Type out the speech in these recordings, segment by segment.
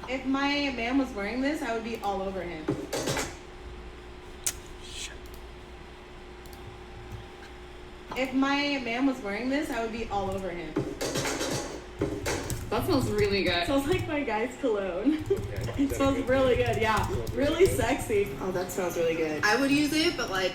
If my man was wearing this, I would be all over him. If my man was wearing this, I would be all over him. That smells really good. It smells like my guy's cologne. It smells really good, yeah. Really sexy. Oh, that smells really good. I would use it, but like,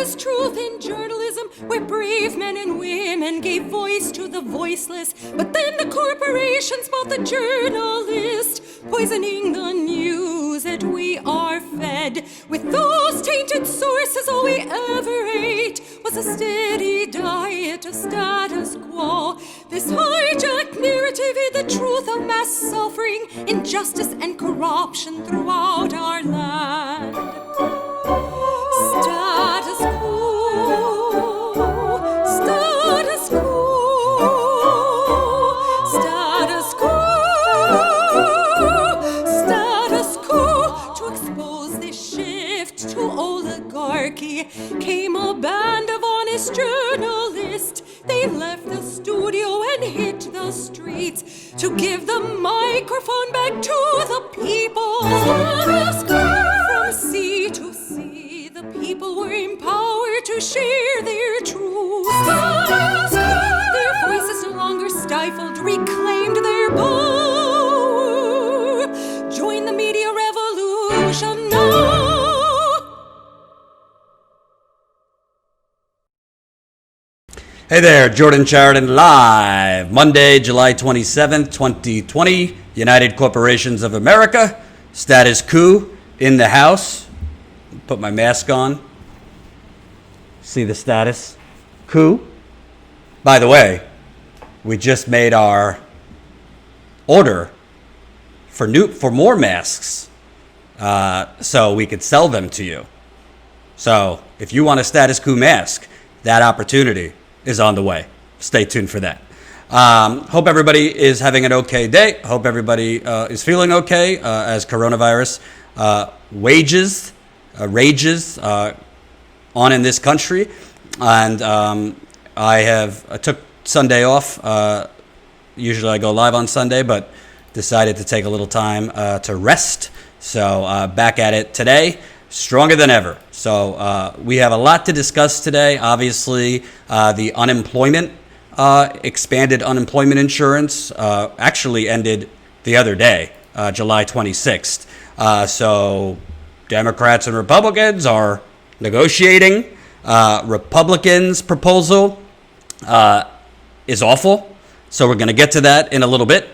is truth in journalism, where brave men and women gave voice to the voiceless. But then the corporations bought the journalist, poisoning the news that we are fed. With those tainted sources, all we ever ate was a steady diet of status quo. This hijacked narrative is the truth of mass suffering, injustice and corruption throughout our land. Status quo, status quo, status quo, status quo. To expose this shift to oligarchy came a band of honest journalists. They left the studio and hit the streets to give the microphone back to the people. From sea to sea, the people were empowered to share their truth. Their voices no longer stifled, reclaimed their power. Join the media revolution now. Hey there, Jordan Sheridan live, Monday, July 27th, 2020, United Corporations of America, status quo in the house. Put my mask on. See the status quo. By the way, we just made our order for more masks, so we could sell them to you. So if you want a status quo mask, that opportunity is on the way. Stay tuned for that. Hope everybody is having an okay day. Hope everybody is feeling okay as coronavirus rages on in this country. And I took Sunday off. Usually I go live on Sunday, but decided to take a little time to rest. So back at it today, stronger than ever. So we have a lot to discuss today. Obviously, the unemployment, expanded unemployment insurance actually ended the other day, July 26th. So Democrats and Republicans are negotiating. Republicans' proposal is awful. So we're going to get to that in a little bit.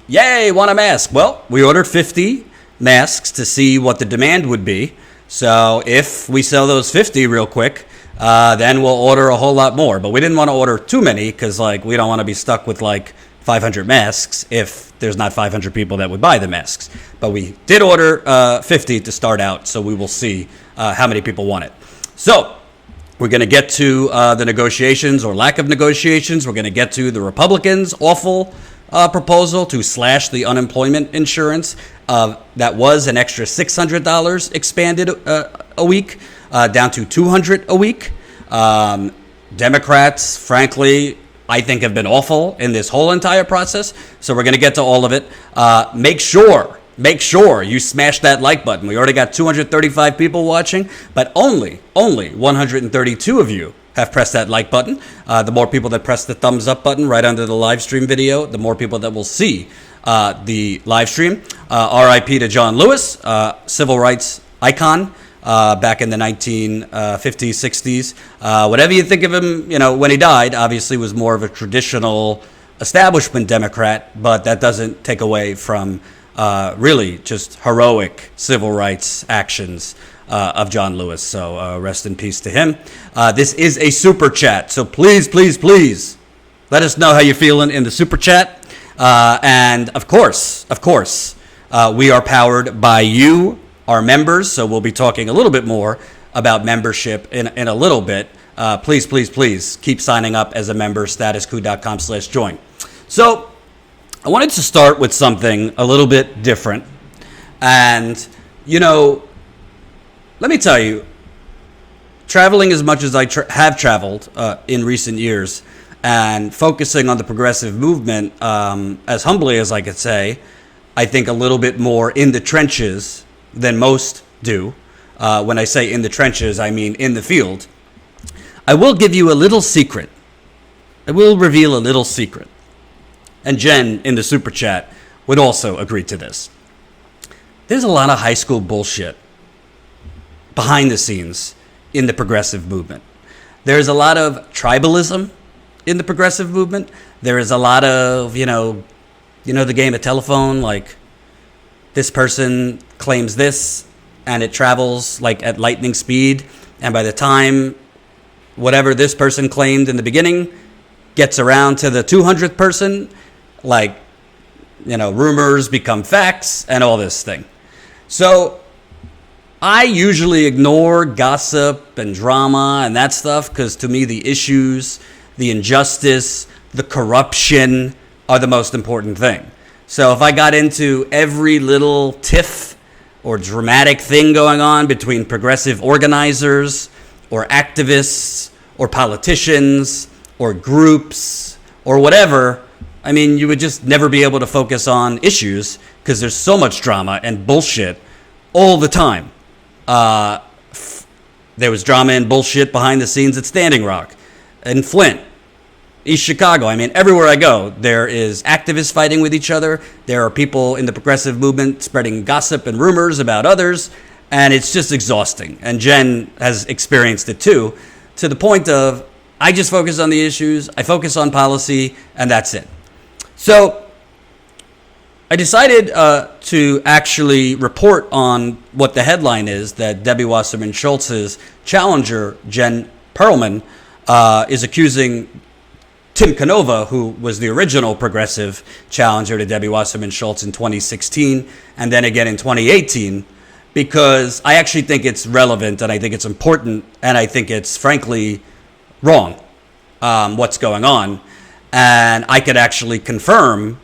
Yay, want a mask? Well, we ordered 50 masks to see what the demand would be. So if we sell those 50 real quick, then we'll order a whole lot more. But we didn't want to order too many because we don't want to be stuck with 500 masks if there's not 500 people that would buy the masks. But we did order 50 to start out, so we will see how many people want it. So we're going to get to the negotiations or lack of negotiations. We're going to get to the Republicans' awful proposal to slash the unemployment insurance. That was an extra $600 expanded a week, down to $200 a week. Democrats, frankly, I think have been awful in this whole entire process. So we're going to get to all of it. Make sure you smash that like button. We already got 235 people watching, but only 132 of you have pressed that like button. The more people that press the thumbs up button right under the live stream video, the more people that will see the live stream. RIP to John Lewis, civil rights icon back in the 1950s, 60s. Whatever you think of him, when he died, obviously was more of a traditional establishment Democrat, but that doesn't take away from really just heroic civil rights actions of John Lewis. So rest in peace to him. This is a super chat, so please let us know how you're feeling in the super chat. And of course, we are powered by you, our members. So we'll be talking a little bit more about membership in a little bit. Please keep signing up as a member. statusquo.com/join. So I wanted to start with something a little bit different. And, let me tell you, traveling as much as I have traveled in recent years and focusing on the progressive movement, as humbly as I could say, I think a little bit more in the trenches than most do. When I say in the trenches, I mean in the field. I will give you a little secret. I will reveal a little secret. And Jen in the super chat would also agree to this. There's a lot of high school bullshit behind the scenes in the progressive movement. There's a lot of tribalism in the progressive movement. There is a lot of, the game of telephone, like this person claims this and it travels like at lightning speed. And by the time whatever this person claimed in the beginning gets around to the 200th person, like, rumors become facts and all this thing. So I usually ignore gossip and drama and that stuff because to me the issues, the injustice, the corruption are the most important thing. So if I got into every little tiff or dramatic thing going on between progressive organizers or activists or politicians or groups or whatever, I mean, you would just never be able to focus on issues because there's so much drama and bullshit all the time. There was drama and bullshit behind the scenes at Standing Rock, in Flint, East Chicago. I mean, everywhere I go, there is activists fighting with each other. There are people in the progressive movement spreading gossip and rumors about others, and it's just exhausting. And Jen has experienced it too, to the point of, I just focus on the issues, I focus on policy, and that's it. So I decided to actually report on what the headline is, that Debbie Wasserman Schultz's challenger, Jen Perelman, is accusing Tim Canova, who was the original progressive challenger to Debbie Wasserman Schultz in 2016 and then again in 2018, because I actually think it's relevant and I think it's important and I think it's frankly wrong what's going on. And I could actually confirm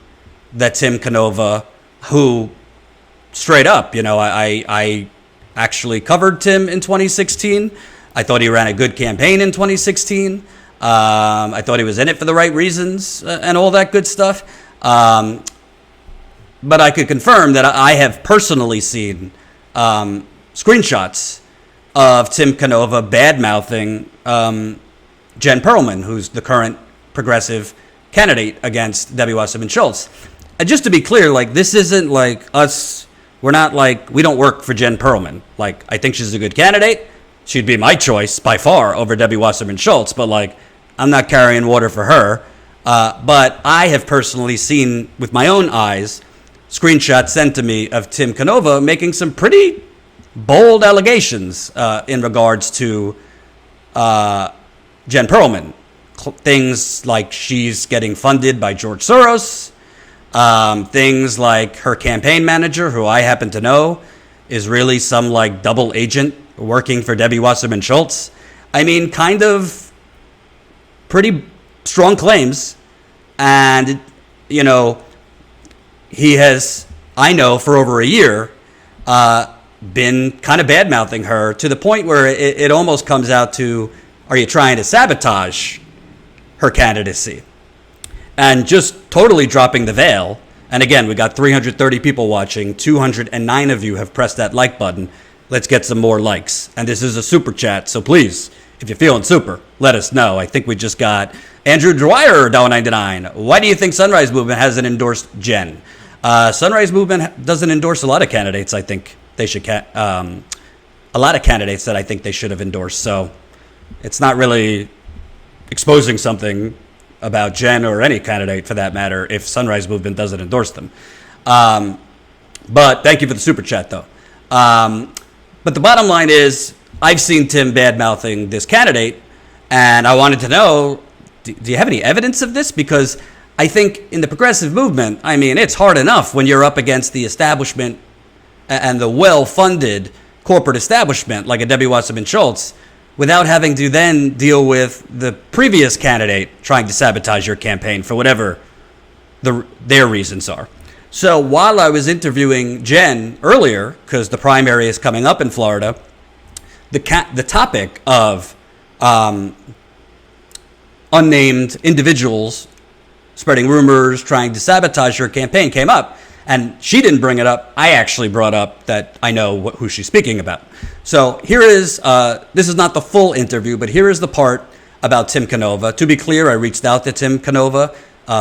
that Tim Canova, who straight up, I actually covered Tim in 2016. I thought he ran a good campaign in 2016. I thought he was in it for the right reasons and all that good stuff. But I could confirm that I have personally seen screenshots of Tim Canova bad-mouthing Jen Perelman, who's the current progressive candidate against Debbie Wasserman Schultz. And just to be clear, like, this isn't like us, we don't work for Jen Perelman. Like, I think she's a good candidate. She'd be my choice by far over Debbie Wasserman Schultz, but like, I'm not carrying water for her. But I have personally seen with my own eyes screenshots sent to me of Tim Canova making some pretty bold allegations in regards to Jen Perelman. Things like she's getting funded by George Soros. Things like her campaign manager, who I happen to know, is really some like double agent working for Debbie Wasserman Schultz. I mean, kind of pretty strong claims. And, he has, I know, for over a year, been kind of bad-mouthing her to the point where it almost comes out to, are you trying to sabotage her candidacy? And just totally dropping the veil. And again, we got 330 people watching. 209 of you have pressed that like button. Let's get some more likes. And this is a super chat, so please, if you're feeling super, let us know. I think we just got Andrew Dwyer, $1.99. Why do you think Sunrise Movement hasn't endorsed Jen? Sunrise Movement doesn't endorse a lot of candidates. I think they should, a lot of candidates that I think they should have endorsed. So it's not really exposing something about Jen or any candidate for that matter if Sunrise Movement doesn't endorse them. But thank you for the super chat, though. But the bottom line is, I've seen Tim bad-mouthing this candidate, and I wanted to know, do you have any evidence of this? Because I think in the progressive movement, I mean, it's hard enough when you're up against the establishment and the well-funded corporate establishment like a Debbie Wasserman Schultz, without having to then deal with the previous candidate trying to sabotage your campaign for whatever their reasons are. So while I was interviewing Jen earlier, because the primary is coming up in Florida, the topic of unnamed individuals spreading rumors, trying to sabotage her campaign came up. And she didn't bring it up. I actually brought up that I know who she's speaking about. So here is, this is not the full interview, but here is the part about Tim Canova. To be clear, I reached out to Tim Canova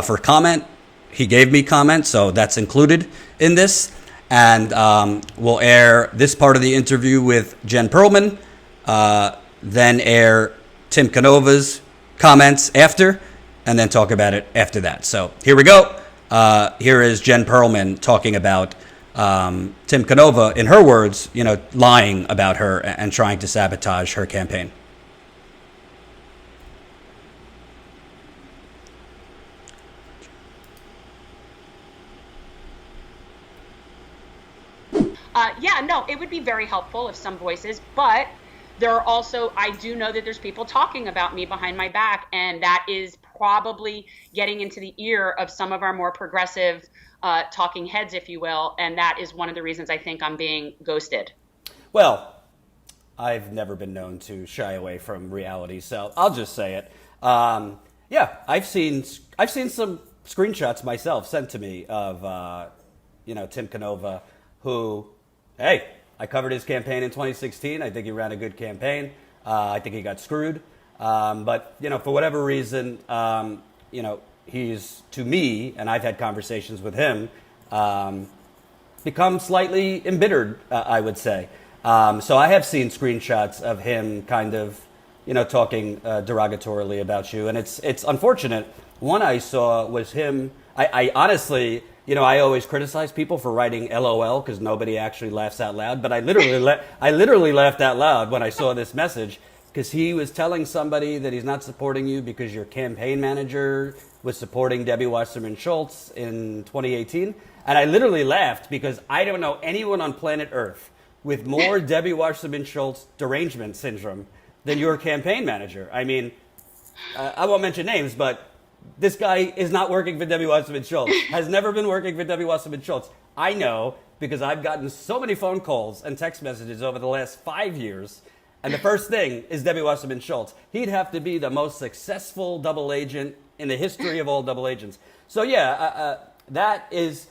for comment. He gave me comment, so that's included in this. And we'll air this part of the interview with Jen Perelman then air Tim Canova's comments after, and then talk about it after that. So here we go. Here is Jen Perelman talking about Tim Canova, in her words, lying about her and trying to sabotage her campaign. It would be very helpful if some voices, but there are also, I do know that there's people talking about me behind my back, and that is probably getting into the ear of some of our more progressive talking heads, if you will, and that is one of the reasons I think I'm being ghosted. Well, I've never been known to shy away from reality, so I'll just say it. I've seen some screenshots myself sent to me of Tim Canova, who, hey, I covered his campaign in 2016. I think he ran a good campaign. I think he got screwed. But for whatever reason, he's, to me, and I've had conversations with him, become slightly embittered, I would say. So I have seen screenshots of him kind of, talking derogatorily about you. And it's unfortunate. One I saw was him. I honestly, I always criticize people for writing LOL because nobody actually laughs out loud. But I literally laughed out loud when I saw this message, because he was telling somebody that he's not supporting you because your campaign manager was supporting Debbie Wasserman Schultz in 2018. And I literally laughed because I don't know anyone on planet Earth with more Debbie Wasserman Schultz derangement syndrome than your campaign manager. I mean, I won't mention names, but this guy is not working for Debbie Wasserman Schultz, has never been working for Debbie Wasserman Schultz. I know because I've gotten so many phone calls and text messages over the last 5 years. And the first thing is Debbie Wasserman Schultz. He'd have to be the most successful double agent in the history of all double agents. So that is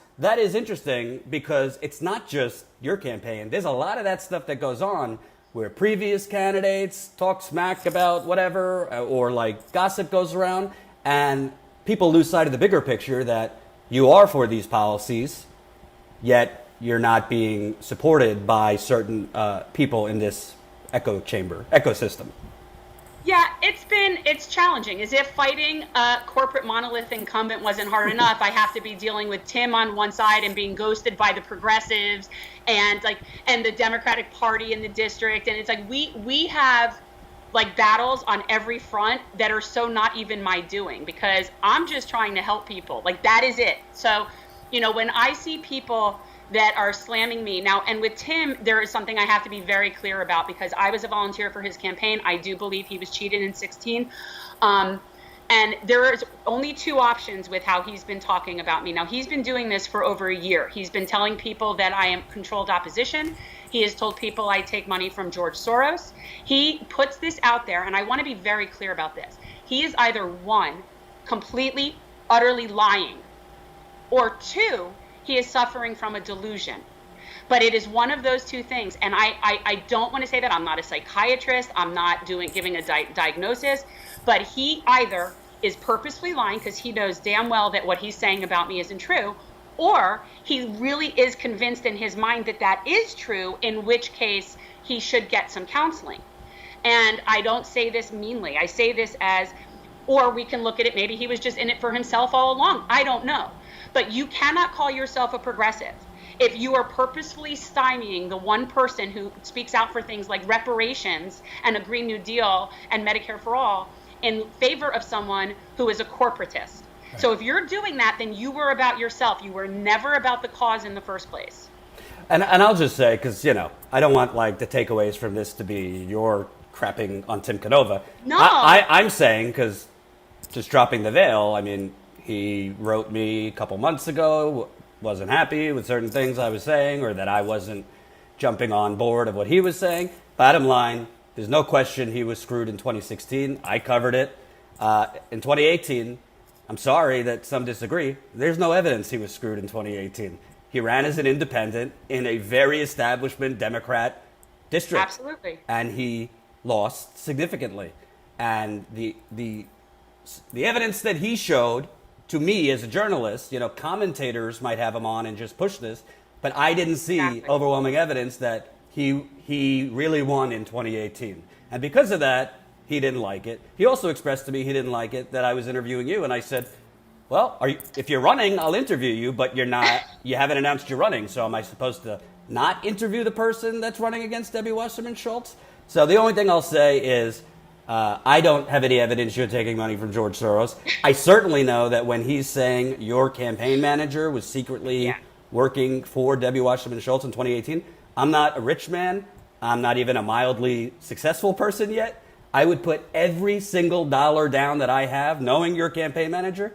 interesting because it's not just your campaign. There's a lot of that stuff that goes on where previous candidates talk smack about whatever, or like gossip goes around, and people lose sight of the bigger picture that you are for these policies, yet you're not being supported by certain people in this ecosystem. Yeah, it's challenging. As if fighting a corporate monolith incumbent wasn't hard enough, I have to be dealing with Tim on one side and being ghosted by the progressives and the Democratic Party in the district. And it's like we have battles on every front that are so not even my doing, because I'm just trying to help people. That is it. So, when I see people that are slamming me now, and with Tim, there is something I have to be very clear about, because I was a volunteer for his campaign. I do believe he was cheated in 2016. And there is only two options with how he's been talking about me. Now, he's been doing this for over a year. He's been telling people that I am controlled opposition. He has told people I take money from George Soros. He puts this out there, and I want to be very clear about this. He is either one, completely, utterly lying, or two, he is suffering from a delusion. But it is one of those two things. And I don't want to say that. I'm not a psychiatrist. I'm not giving a diagnosis. But he either is purposefully lying because he knows damn well that what he's saying about me isn't true, or he really is convinced in his mind that that is true, in which case he should get some counseling. And I don't say this meanly. I say this as, or we can look at it, maybe he was just in it for himself all along. I don't know. But you cannot call yourself a progressive if you are purposefully stymieing the one person who speaks out for things like reparations and a Green New Deal and Medicare for All in favor of someone who is a corporatist. Right. So if you're doing that, then you were about yourself. You were never about the cause in the first place. And I'll just say, because, I don't want the takeaways from this to be your crapping on Tim Canova. No. I'm saying, because just dropping the veil, I mean, he wrote me a couple months ago, wasn't happy with certain things I was saying, or that I wasn't jumping on board of what he was saying. Bottom line, there's no question he was screwed in 2016. I covered it. In 2018, I'm sorry that some disagree. There's no evidence he was screwed in 2018. He ran as an independent in a very establishment Democrat district. Absolutely. And he lost significantly. And the evidence that he showed, to me as a journalist, commentators might have him on and just push this, but I didn't see overwhelming evidence that he really won in 2018. And because of that, he didn't like it. He also expressed to me he didn't like it that I was interviewing you. And I said, well, if you're running, I'll interview you, but you haven't announced you're running. So am I supposed to not interview the person that's running against Debbie Wasserman Schultz? So the only thing I'll say is I don't have any evidence you're taking money from George Soros. I certainly know that when he's saying your campaign manager was secretly working for Debbie Wasserman Schultz in 2018, I'm not a rich man. I'm not even a mildly successful person yet. I would put every single dollar down that I have, knowing your campaign manager.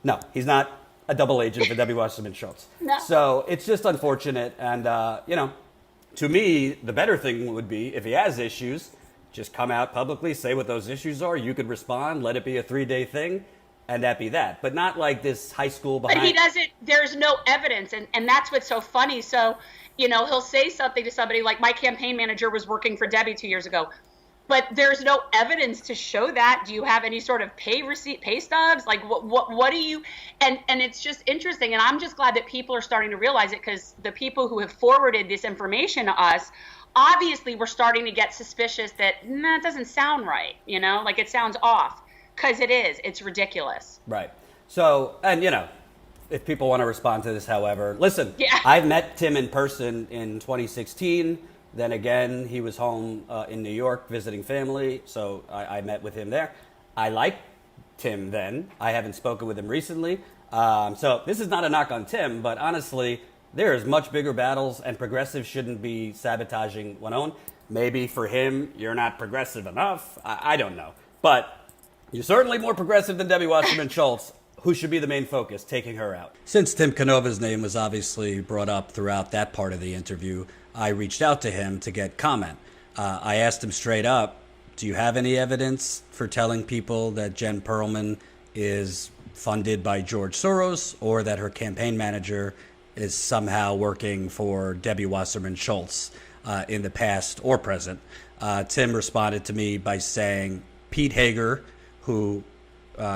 No, he's not a double agent for Debbie Wasserman Schultz. No. So it's just unfortunate. And, to me, the better thing would be if he has issues, just come out publicly, say what those issues are. You could respond, let it be a 3-day thing, and that be that. But not like this high school behind. But he doesn't, there's no evidence. And that's what's so funny. So, he'll say something to somebody like, my campaign manager was working for Debbie 2 years ago. But there's no evidence to show that. Do you have any sort of pay stubs? Like what do you, and it's just interesting. And I'm just glad that people are starting to realize it, because the people who have forwarded this information to us, obviously we're starting to get suspicious that, it doesn't sound right. Like it sounds off, because it is. It's ridiculous. Right. So, and if people want to respond to this, however, listen, Yeah. I've met Tim in person in 2016. Then again, he was home in New York visiting family, so I met with him there. I liked Tim then. I haven't spoken with him recently. So this is not a knock on Tim, but honestly, there's much bigger battles, and progressives shouldn't be sabotaging one own. Maybe for him, you're not progressive enough. I don't know. But you're certainly more progressive than Debbie Wasserman Schultz, who should be the main focus, taking her out. Since Tim Canova's name was obviously brought up throughout that part of the interview, I reached out to him to get comment. I asked him straight up, do you have any evidence for telling people that Jen Perelman is funded by George Soros, or that her campaign manager is somehow working for Debbie Wasserman Schultz in the past or present? Tim responded to me by saying Pete Hager, who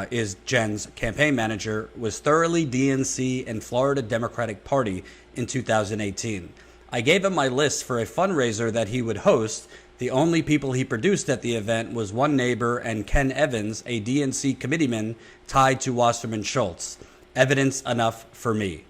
is Jen's campaign manager, was thoroughly DNC and Florida Democratic Party in 2018. I gave him my list for a fundraiser that he would host. The only people he produced at the event was one neighbor and Ken Evans, a DNC committeeman tied to Wasserman Schultz. Evidence enough for me.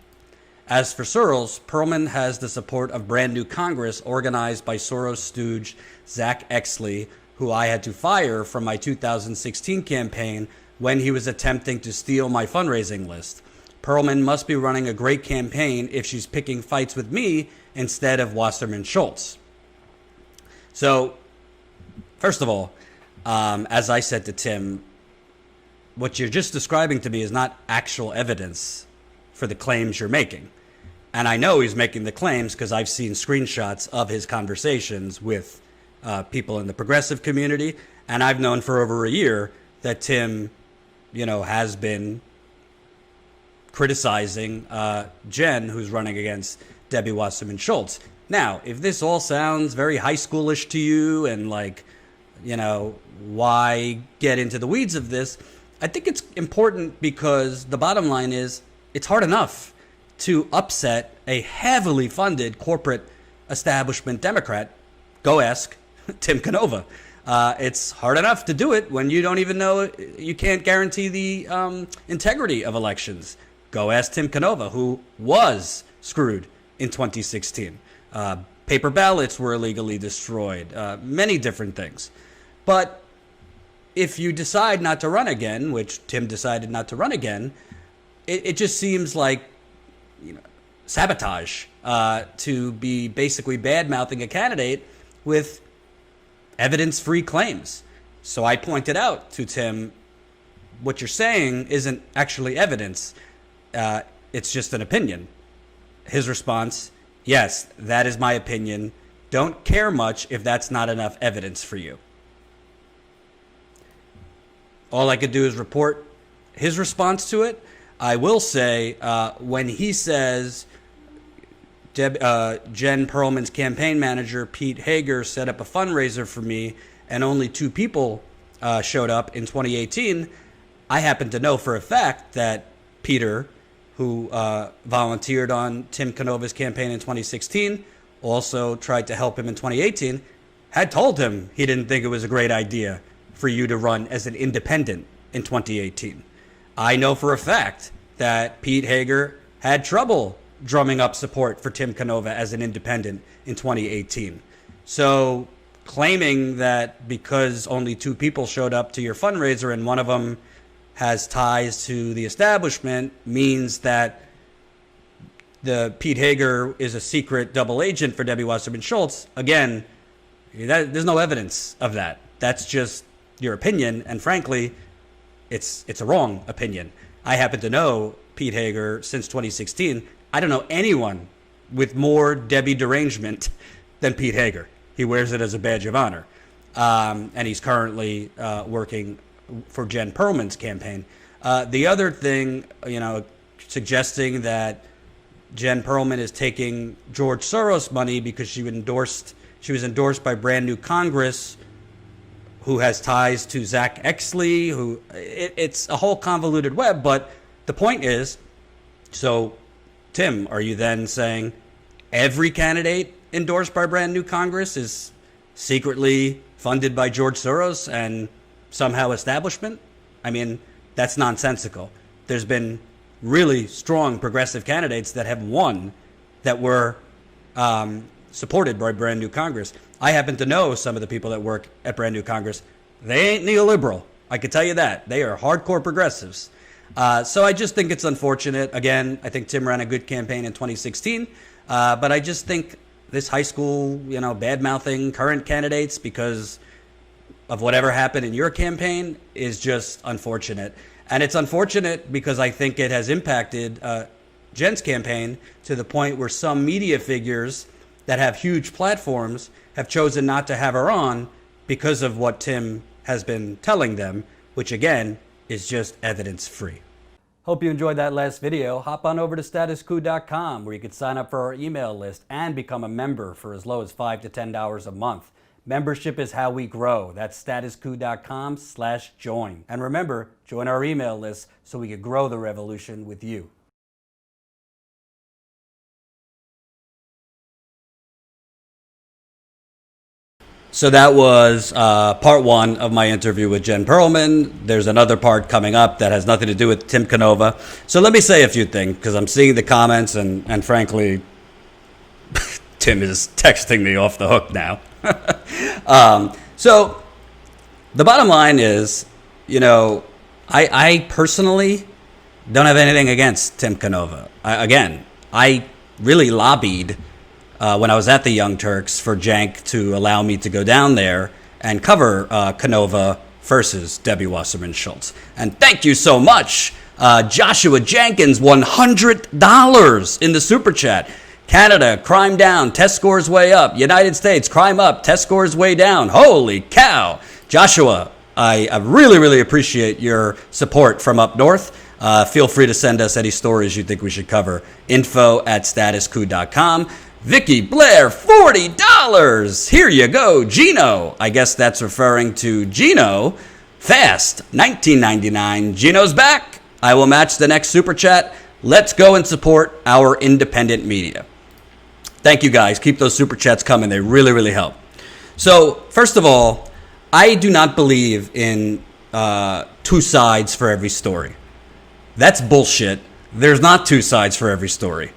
As for Soros, Perelman has the support of Brand New Congress, organized by Soros stooge Zach Exley, who I had to fire from my 2016 campaign when he was attempting to steal my fundraising list. Perelman must be running a great campaign if she's picking fights with me instead of Wasserman Schultz. So, first of all, as I said to Tim, what you're just describing to me is not actual evidence for the claims you're making. And I know he's making the claims because I've seen screenshots of his conversations with people in the progressive community. And I've known for over a year that Tim, has been criticizing Jen, who's running against Debbie Wasserman Schultz. Now, if this all sounds very high schoolish to you and why get into the weeds of this, I think it's important because the bottom line is it's hard enough to upset a heavily funded corporate establishment Democrat. Go ask Tim Canova. It's hard enough to do it when you don't even know, you can't guarantee the integrity of elections. Go ask Tim Canova, who was screwed in 2016. Paper ballots were illegally destroyed, many different things. But if you decide not to run again, which Tim decided not to run again, it just seems like sabotage to be basically bad-mouthing a candidate with evidence-free claims. So I pointed out to Tim, what you're saying isn't actually evidence. It's just an opinion. His response, yes, that is my opinion. Don't care much if that's not enough evidence for you. All I could do is report his response to it. I will say, when he says Jen Perelman's campaign manager, Pete Hager, set up a fundraiser for me and only 2 people showed up in 2018, I happen to know for a fact that Peter, who volunteered on Tim Canova's campaign in 2016, also tried to help him in 2018, had told him he didn't think it was a great idea for you to run as an independent in 2018. I know for a fact that Pete Hager had trouble drumming up support for Tim Canova as an independent in 2018. So claiming that because only 2 people showed up to your fundraiser and one of them has ties to the establishment means that the Pete Hager is a secret double agent for Debbie Wasserman Schultz. Again, there's no evidence of that. That's just your opinion, and frankly, it's a wrong opinion. I happen to know Pete Hager since 2016. I don't know anyone with more Debbie derangement than Pete Hager. He wears it as a badge of honor, and he's currently working for Jen Perelman's campaign. The other thing, suggesting that Jen Perelman is taking George Soros money because she was endorsed by Brand New Congress, who has ties to Zach Exley, it's a whole convoluted web, but the point is, so Tim, are you then saying every candidate endorsed by Brand New Congress is secretly funded by George Soros and somehow establishment? I mean, that's nonsensical. There's been really strong progressive candidates that have won that were supported by Brand New Congress. I happen to know some of the people that work at Brand New Congress. They ain't neoliberal. I can tell you that. They are hardcore progressives. So I just think it's unfortunate. Again, I think Tim ran a good campaign in 2016. But I just think this high school, bad-mouthing current candidates because of whatever happened in your campaign is just unfortunate. And it's unfortunate because I think it has impacted Jen's campaign to the point where some media figures that have huge platforms have chosen not to have her on because of what Tim has been telling them, which again is just evidence-free. Hope you enjoyed that last video. Hop on over to statuscoup.com where you can sign up for our email list and become a member for as low as $5 to $10 a month. Membership is how we grow. That's statuscoup.com/join. And remember, join our email list so we can grow the revolution with you. So that was part 1 of my interview with Jen Perelman. There's another part coming up that has nothing to do with Tim Canova. So let me say a few things because I'm seeing the comments and frankly, Tim is texting me off the hook now. So the bottom line is, I personally don't have anything against Tim Canova. I really lobbied when I was at the Young Turks for Jank to allow me to go down there and cover Canova versus Debbie Wasserman Schultz. And thank you so much, Joshua Jenkins, $100 in the super chat. Canada, crime down, test scores way up. United States, crime up, test scores way down. Holy cow. Joshua, I really, really appreciate your support from up north. Feel free to send us any stories you think we should cover. info@statuscoup.com. Vicky Blair, $40. Here you go, Gino. I guess that's referring to Gino. Fast, $19.99. Gino's back. I will match the next super chat. Let's go and support our independent media. Thank you guys. Keep those super chats coming. They really, really help. So, first of all, I do not believe in 2 sides for every story. That's bullshit. There's not 2 sides for every story.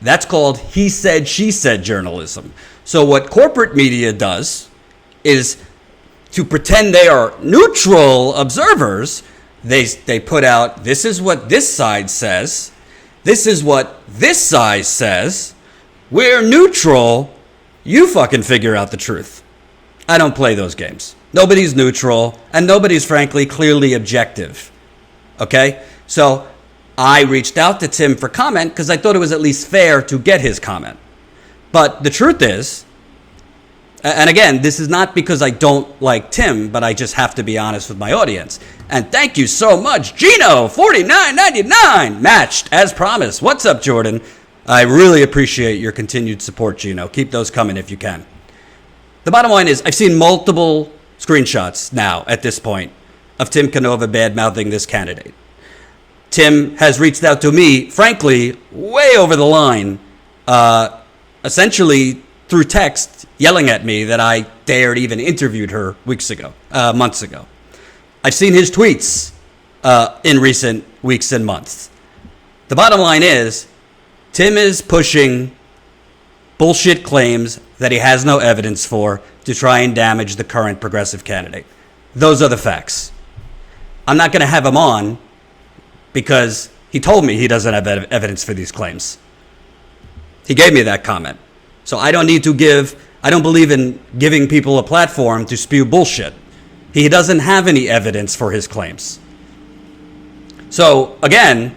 That's called he said, she said journalism. So what corporate media does is to pretend they are neutral observers. They put out, this is what this side says. This is what this side says. We're neutral. You fucking figure out the truth. I don't play those games. Nobody's neutral, and nobody's, frankly, clearly objective. Okay? So I reached out to Tim for comment because I thought it was at least fair to get his comment. But the truth is, and again, this is not because I don't like Tim, but I just have to be honest with my audience. And thank you so much, Gino, $49.99, matched as promised. What's up, Jordan? I really appreciate your continued support, Gino. Keep those coming if you can. The bottom line is I've seen multiple screenshots now at this point of Tim Canova bad-mouthing this candidate. Tim has reached out to me, frankly, way over the line, essentially through text yelling at me that I dared even interviewed her months ago. I've seen his tweets in recent weeks and months. The bottom line is, Tim is pushing bullshit claims that he has no evidence for to try and damage the current progressive candidate. Those are the facts. I'm not going to have him on because he told me he doesn't have evidence for these claims. He gave me that comment. So I don't believe in giving people a platform to spew bullshit. He doesn't have any evidence for his claims. So again,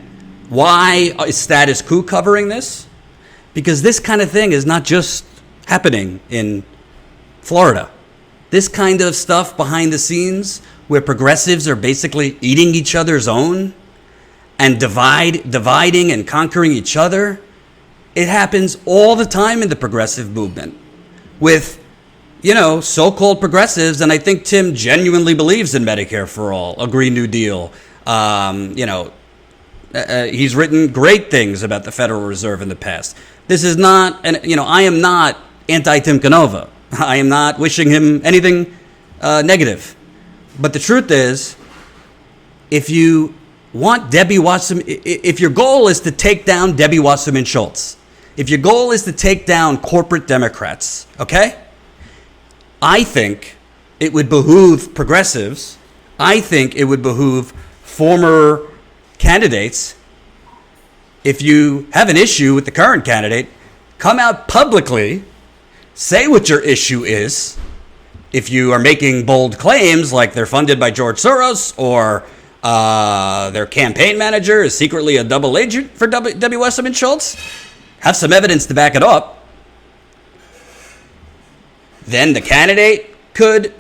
why is Status Quo covering this? Because this kind of thing is not just happening in Florida. This kind of stuff behind the scenes where progressives are basically eating each other's own and dividing and conquering each other, it happens all the time in the progressive movement with, so-called progressives. And I think Tim genuinely believes in Medicare for all, a Green New Deal. He's written great things about the Federal Reserve in the past. This is not, I am not anti-Tim Canova. I am not wishing him anything negative. But the truth is, if you want Debbie Wasserman, if your goal is to take down Debbie Wasserman Schultz, if your goal is to take down corporate Democrats, okay? I think it would behoove progressives, I think it would behoove former candidates, if you have an issue with the current candidate, come out publicly, say what your issue is. If you are making bold claims like they're funded by George Soros or their campaign manager is secretly a double agent for W. Wasserman Schultz, have some evidence to back it up. Then the candidate could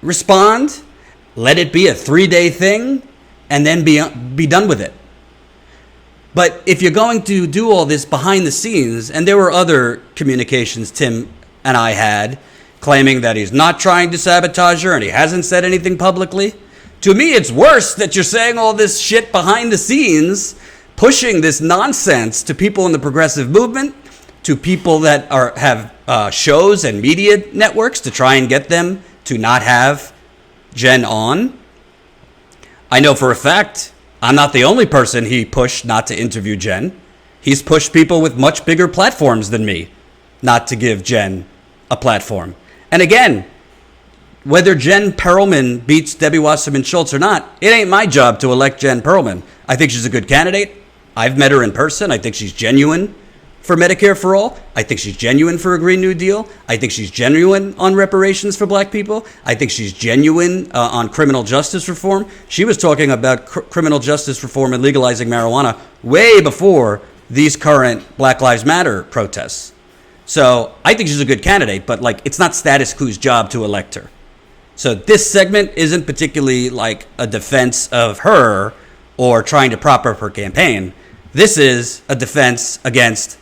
respond, let it be a 3-day thing, and then be done with it. But if you're going to do all this behind the scenes, and there were other communications Tim and I had claiming that he's not trying to sabotage her and he hasn't said anything publicly, to me it's worse that you're saying all this shit behind the scenes, pushing this nonsense to people in the progressive movement, to people that have shows and media networks to try and get them to not have Jen on. I know for a fact I'm not the only person he pushed not to interview Jen. He's pushed people with much bigger platforms than me not to give Jen a platform. And again, whether Jen Perelman beats Debbie Wasserman Schultz or not, it ain't my job to elect Jen Perelman. I think she's a good candidate. I've met her in person. I think she's genuine for Medicare for all. I think she's genuine for a Green New Deal. I think she's genuine on reparations for black people. I think she's genuine on criminal justice reform. She was talking about criminal justice reform and legalizing marijuana way before these current Black Lives Matter protests. So I think she's a good candidate, but it's not Status Quo's job to elect her. So this segment isn't particularly like a defense of her or trying to prop up her campaign. This is a defense against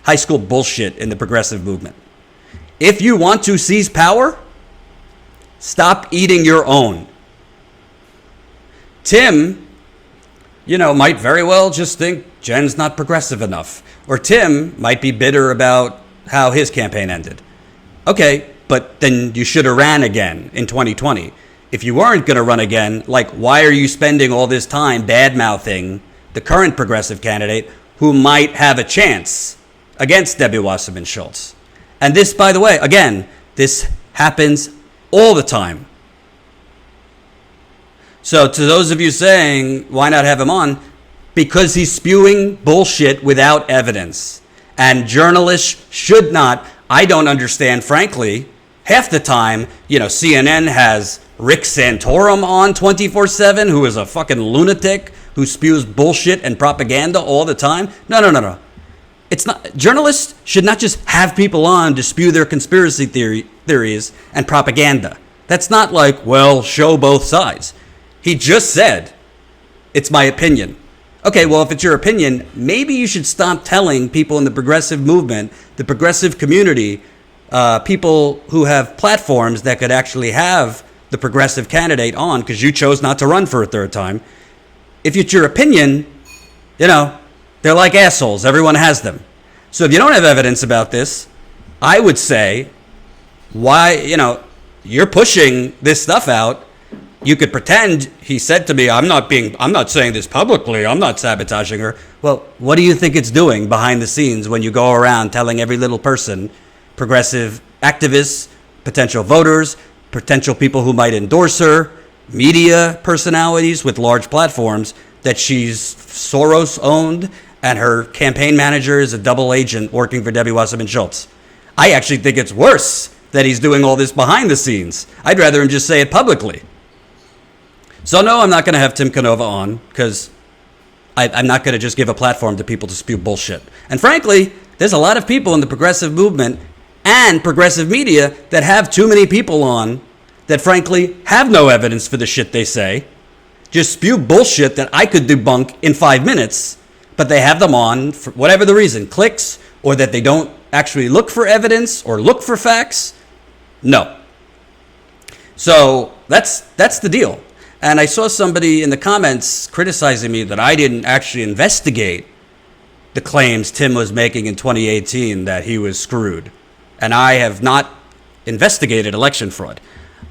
high school bullshit in the progressive movement. If you want to seize power, stop eating your own. Tim, might very well just think Jen's not progressive enough. Or Tim might be bitter about how his campaign ended. Okay, but then you should have ran again in 2020. If you weren't going to run again, why are you spending all this time bad-mouthing the current progressive candidate who might have a chance against Debbie Wasserman Schultz? And this, by the way, again, this happens all the time. So to those of you saying, why not have him on? Because he's spewing bullshit without evidence. And journalists should not, I don't understand, frankly, half the time, CNN has Rick Santorum on 24/7, who is a fucking lunatic who spews bullshit and propaganda all the time. No. It's not. Journalists should not just have people on to spew their conspiracy theories and propaganda. That's not show both sides. He just said, it's my opinion. Okay, well, if it's your opinion, maybe you should stop telling people in the progressive movement, the progressive community, people who have platforms that could actually have the progressive candidate on, because you chose not to run for a third time. If it's your opinion, they're like assholes. Everyone has them. So if you don't have evidence about this, I would say, why, you're pushing this stuff out. You could pretend he said to me, I'm not saying this publicly, I'm not sabotaging her. Well, what do you think it's doing behind the scenes when you go around telling every little person, progressive activists, potential voters, potential people who might endorse her, media personalities with large platforms, that she's Soros owned and her campaign manager is a double agent working for Debbie Wasserman Schultz? I actually think it's worse that he's doing all this behind the scenes. I'd rather him just say it publicly. So no, I'm not going to have Tim Canova on, because I'm not going to just give a platform to people to spew bullshit. And frankly, there's a lot of people in the progressive movement and progressive media that have too many people on that frankly have no evidence for the shit they say, just spew bullshit that I could debunk in 5 minutes, but they have them on for whatever the reason, clicks, or that they don't actually look for evidence or look for facts. No. So that's the deal. And I saw somebody in the comments criticizing me that I didn't actually investigate the claims Tim was making in 2018 that he was screwed. And I have not investigated election fraud.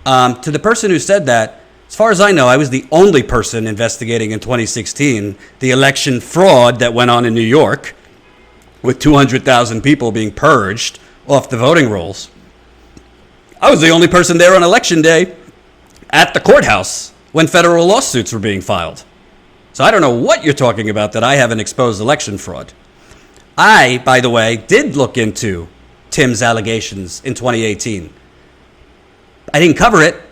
To the person who said that, as far as I know, I was the only person investigating in 2016 the election fraud that went on in New York, with 200,000 people being purged off the voting rolls. I was the only person there on election day at the courthouse when federal lawsuits were being filed. So I don't know what you're talking about that I haven't exposed election fraud. I, by the way, did look into Tim's allegations in 2018. I didn't cover it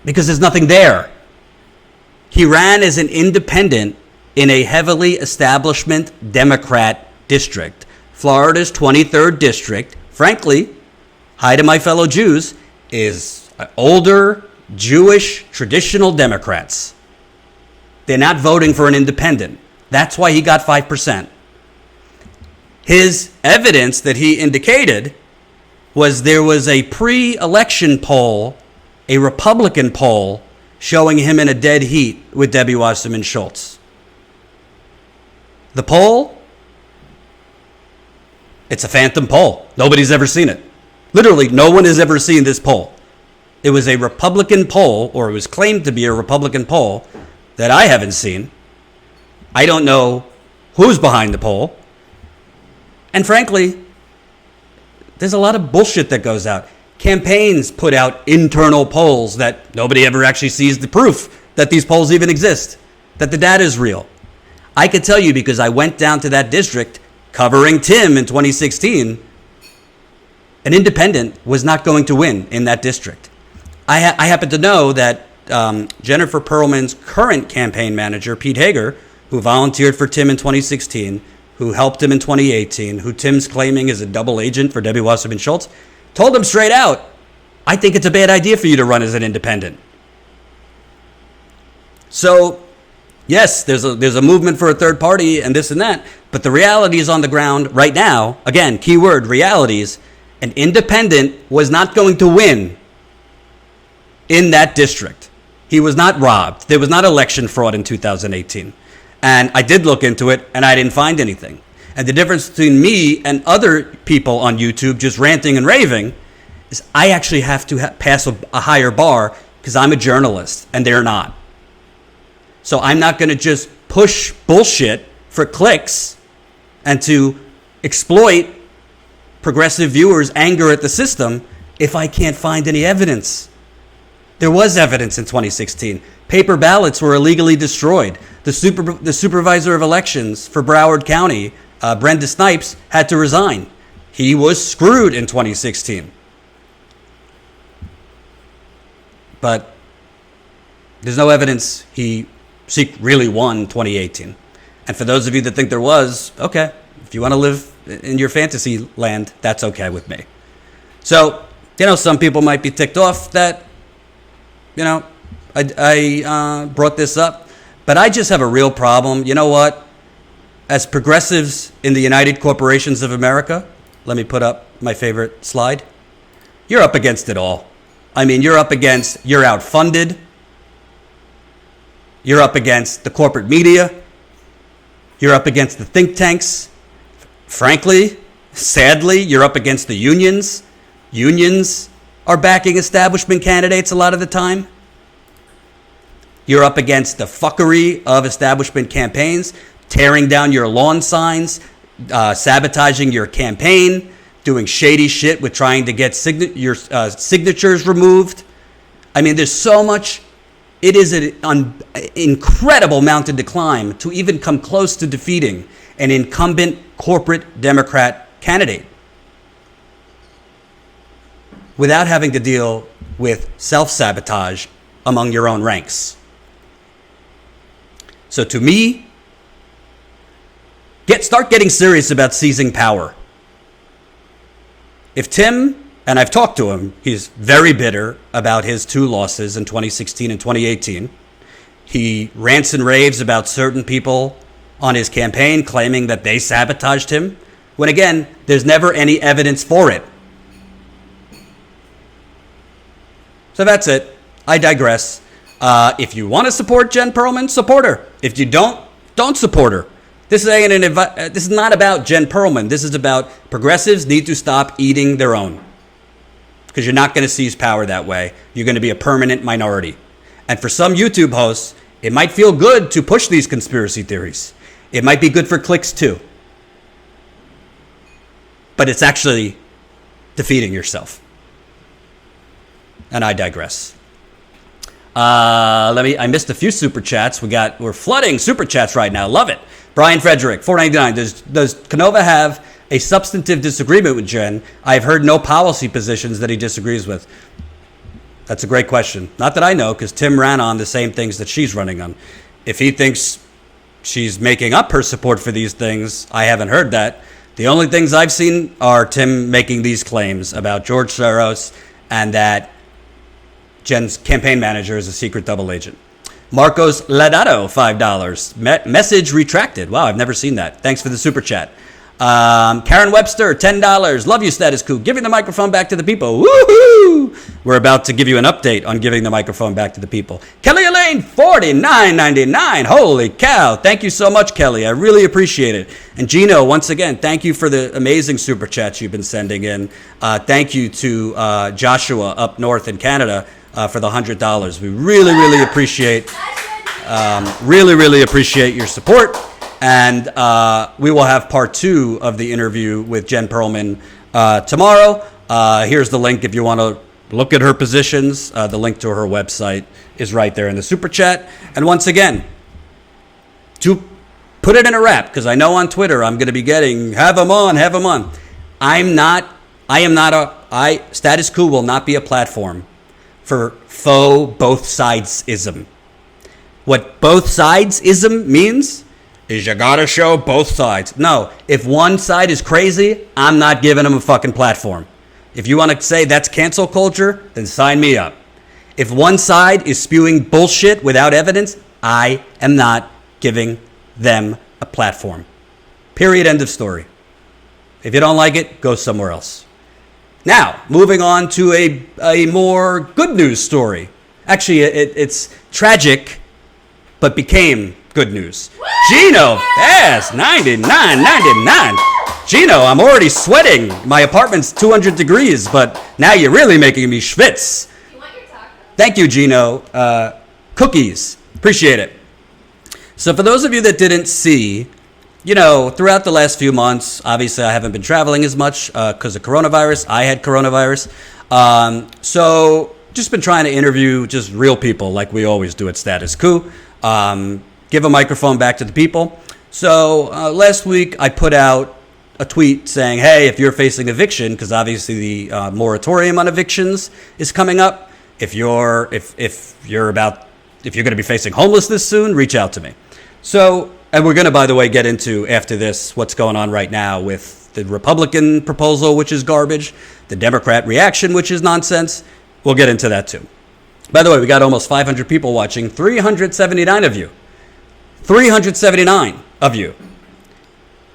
because there's nothing there. He ran as an independent in a heavily establishment Democrat district, Florida's 23rd district. Frankly, hi to my fellow Jews, is older Jewish traditional Democrats. They're not voting for an independent. That's why he got 5%. His evidence that he indicated was there was a pre-election poll, a Republican poll, showing him in a dead heat with Debbie Wasserman Schultz. The poll, it's a phantom poll. Nobody's ever seen it. Literally, no one has ever seen this poll. It was a Republican poll, or it was claimed to be a Republican poll, that I haven't seen. I don't know who's behind the poll. And frankly, there's a lot of bullshit that goes out. Campaigns put out internal polls that nobody ever actually sees the proof that these polls even exist, that the data is real. I could tell you because I went down to that district covering Tim in 2016, an independent was not going to win in that district. I happen to know that Jennifer Perelman's current campaign manager, Pete Hager, who volunteered for Tim in 2016, who helped him in 2018, who Tim's claiming is a double agent for Debbie Wasserman Schultz, told him straight out, I think it's a bad idea for you to run as an independent. So, yes, there's a movement for a third party and this and that, but the reality is on the ground right now. Again, keyword, realities. An independent was not going to win in that district. He was not robbed. There was not election fraud in 2018. And I did look into it, and I didn't find anything. And the difference between me and other people on YouTube just ranting and raving is I actually have to pass a higher bar because I'm a journalist, and they're not. So I'm not going to just push bullshit for clicks and to exploit progressive viewers' anger at the system if I can't find any evidence. There was evidence in 2016. Paper ballots were illegally destroyed. The supervisor of elections for Broward County, Brenda Snipes, had to resign. He was screwed in 2016. But there's no evidence he really won 2018. And for those of you that think there was, okay, if you want to live in your fantasy land, that's okay with me. So, some people might be ticked off that, I brought this up, but I just have a real problem. You know what? As progressives in the United Corporations of America, let me put up my favorite slide. You're up against it all. I mean, you're outfunded. You're up against the corporate media. You're up against the think tanks. Frankly, Sadly, you're up against the unions. Unions are backing establishment candidates a lot of the time. You're up against the fuckery of establishment campaigns, tearing down your lawn signs, sabotaging your campaign, doing shady shit with trying to get your signatures removed. I mean, there's so much. It is an incredible mountain to climb to even come close to defeating an incumbent corporate Democrat candidate without having to deal with self-sabotage among your own ranks. So to me, start getting serious about seizing power. If Tim, and I've talked to him, he's very bitter about his 2 losses in 2016 and 2018. He rants and raves about certain people on his campaign claiming that they sabotaged him, when again, there's never any evidence for it. So that's it. I digress. If you want to support Jen Perelman, support her. If you don't support her. This is not about Jen Perelman. This is about progressives need to stop eating their own. Because you're not going to seize power that way. You're going to be a permanent minority. And for some YouTube hosts, it might feel good to push these conspiracy theories. It might be good for clicks too. But it's actually defeating yourself. And I digress. I missed a few super chats. We're flooding super chats right now. Love it. Brian Frederick, $4.99. Does Canova have a substantive disagreement with Jen? I've heard no policy positions that he disagrees with. That's a great question. Not that I know, because Tim ran on the same things that she's running on. If he thinks she's making up her support for these things, I haven't heard that. The only things I've seen are Tim making these claims about George Soros and that Jen's campaign manager is a secret double agent. Marcos Ladado, $5. Message retracted. Wow, I've never seen that. Thanks for the super chat. Karen Webster, $10. Love you, Status Quo. Giving the microphone back to the people. Woohoo! We're about to give you an update on giving the microphone back to the people. Kelly Elaine, $49.99. Holy cow. Thank you so much, Kelly. I really appreciate it. And Gino, once again, thank you for the amazing super chats you've been sending in. Thank you to Joshua up north in Canada for the $100. We really, really appreciate really appreciate your support. And we will have part 2 of the interview with Jen Perelman tomorrow. Here's the link if you want to look at her positions. The link to her website is right there in the super chat. And once again, to put it in a wrap, because I know on Twitter I'm going to be getting, have them on. Status Quo will not be a platform for faux both sides-ism. What both sides-ism means is you gotta show both sides. No, if one side is crazy, I'm not giving them a fucking platform. If you want to say that's cancel culture, then sign me up. If one side is spewing bullshit without evidence, I am not giving them a platform. Period, end of story. If you don't like it, go somewhere else. Now, moving on to a more good news story. Actually, it's tragic, but became good news. Gino, yes, $99.99. Gino, I'm already sweating. My apartment's 200 degrees, but now you're really making me schwitz. You want your taco? Thank you, Gino. Cookies. Appreciate it. So for those of you that didn't see, throughout the last few months, obviously I haven't been traveling as much because of coronavirus. I had coronavirus. So just been trying to interview just real people like we always do at Status Quo. Give a microphone back to the people. So last week I put out a tweet saying, hey, if you're facing eviction, because obviously the moratorium on evictions is coming up. If you're going to be facing homelessness soon, reach out to me. So, and we're going to, by the way, get into after this what's going on right now with the Republican proposal, which is garbage, the Democrat reaction, which is nonsense. We'll get into that too. By the way, we got almost 500 people watching, 379 of you. 379 of you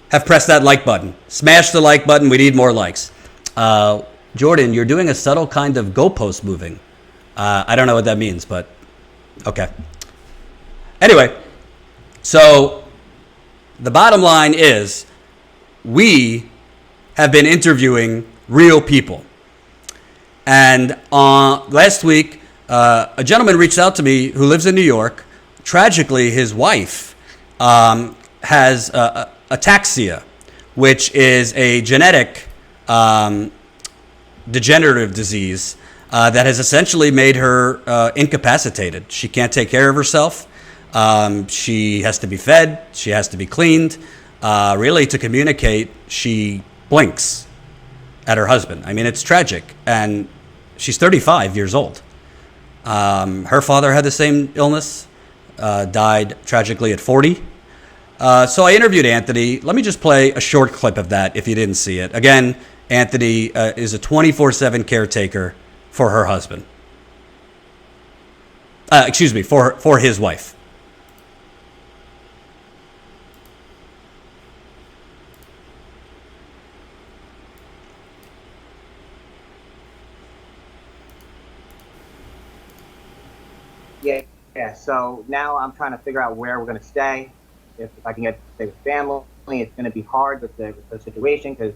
have pressed that like button. Smash the like button. We need more likes. Jordan, you're doing a subtle kind of goalpost moving. I don't know what that means, but okay. Anyway, so the bottom line is we have been interviewing real people. And last week, a gentleman reached out to me who lives in New York. Tragically, his wife has ataxia, which is a genetic degenerative disease that has essentially made her incapacitated. She can't take care of herself. She has to be fed. She has to be cleaned. Really, to communicate, she blinks at her husband. I mean, it's tragic. And she's 35 years old. Her father had the same illness, died tragically at 40. So I interviewed Anthony. Let me just play a short clip of that if you didn't see it. Again, Anthony is a 24/7 caretaker for her husband. For his wife. Yeah. So now I'm trying to figure out where we're going to stay. If I can get to stay with family, it's going to be hard with the situation because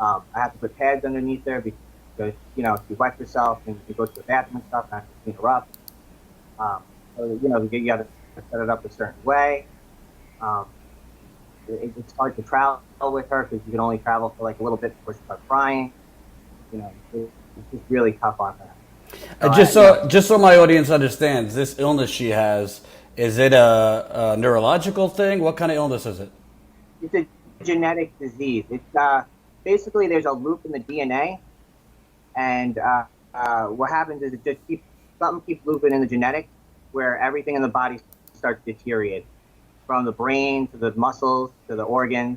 I have to put pads underneath there because if you wet yourself and you go to the bathroom and stuff, I have to clean her up. So you got to set it up a certain way. It's hard to travel with her because you can only travel for like a little bit before she starts crying. It's just really tough on her. Just so my audience understands, this illness she has, is it a neurological thing? What kind of illness is it? It's a genetic disease. It's basically there's a loop in the DNA, and what happens is it just keeps looping in the genetics, where everything in the body starts deteriorating, from the brain to the muscles to the organs.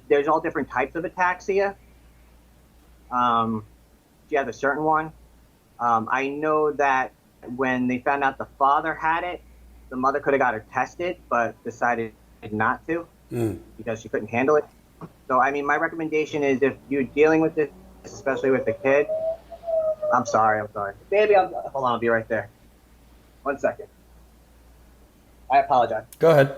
There's all different types of ataxia. She has a certain one. I know that when they found out the father had it, the mother could have got her tested, but decided not to because she couldn't handle it. So, I mean, my recommendation is if you're dealing with this, especially with the kid, I'm sorry. Baby, hold on, I'll be right there. 1 second. I apologize. Go ahead.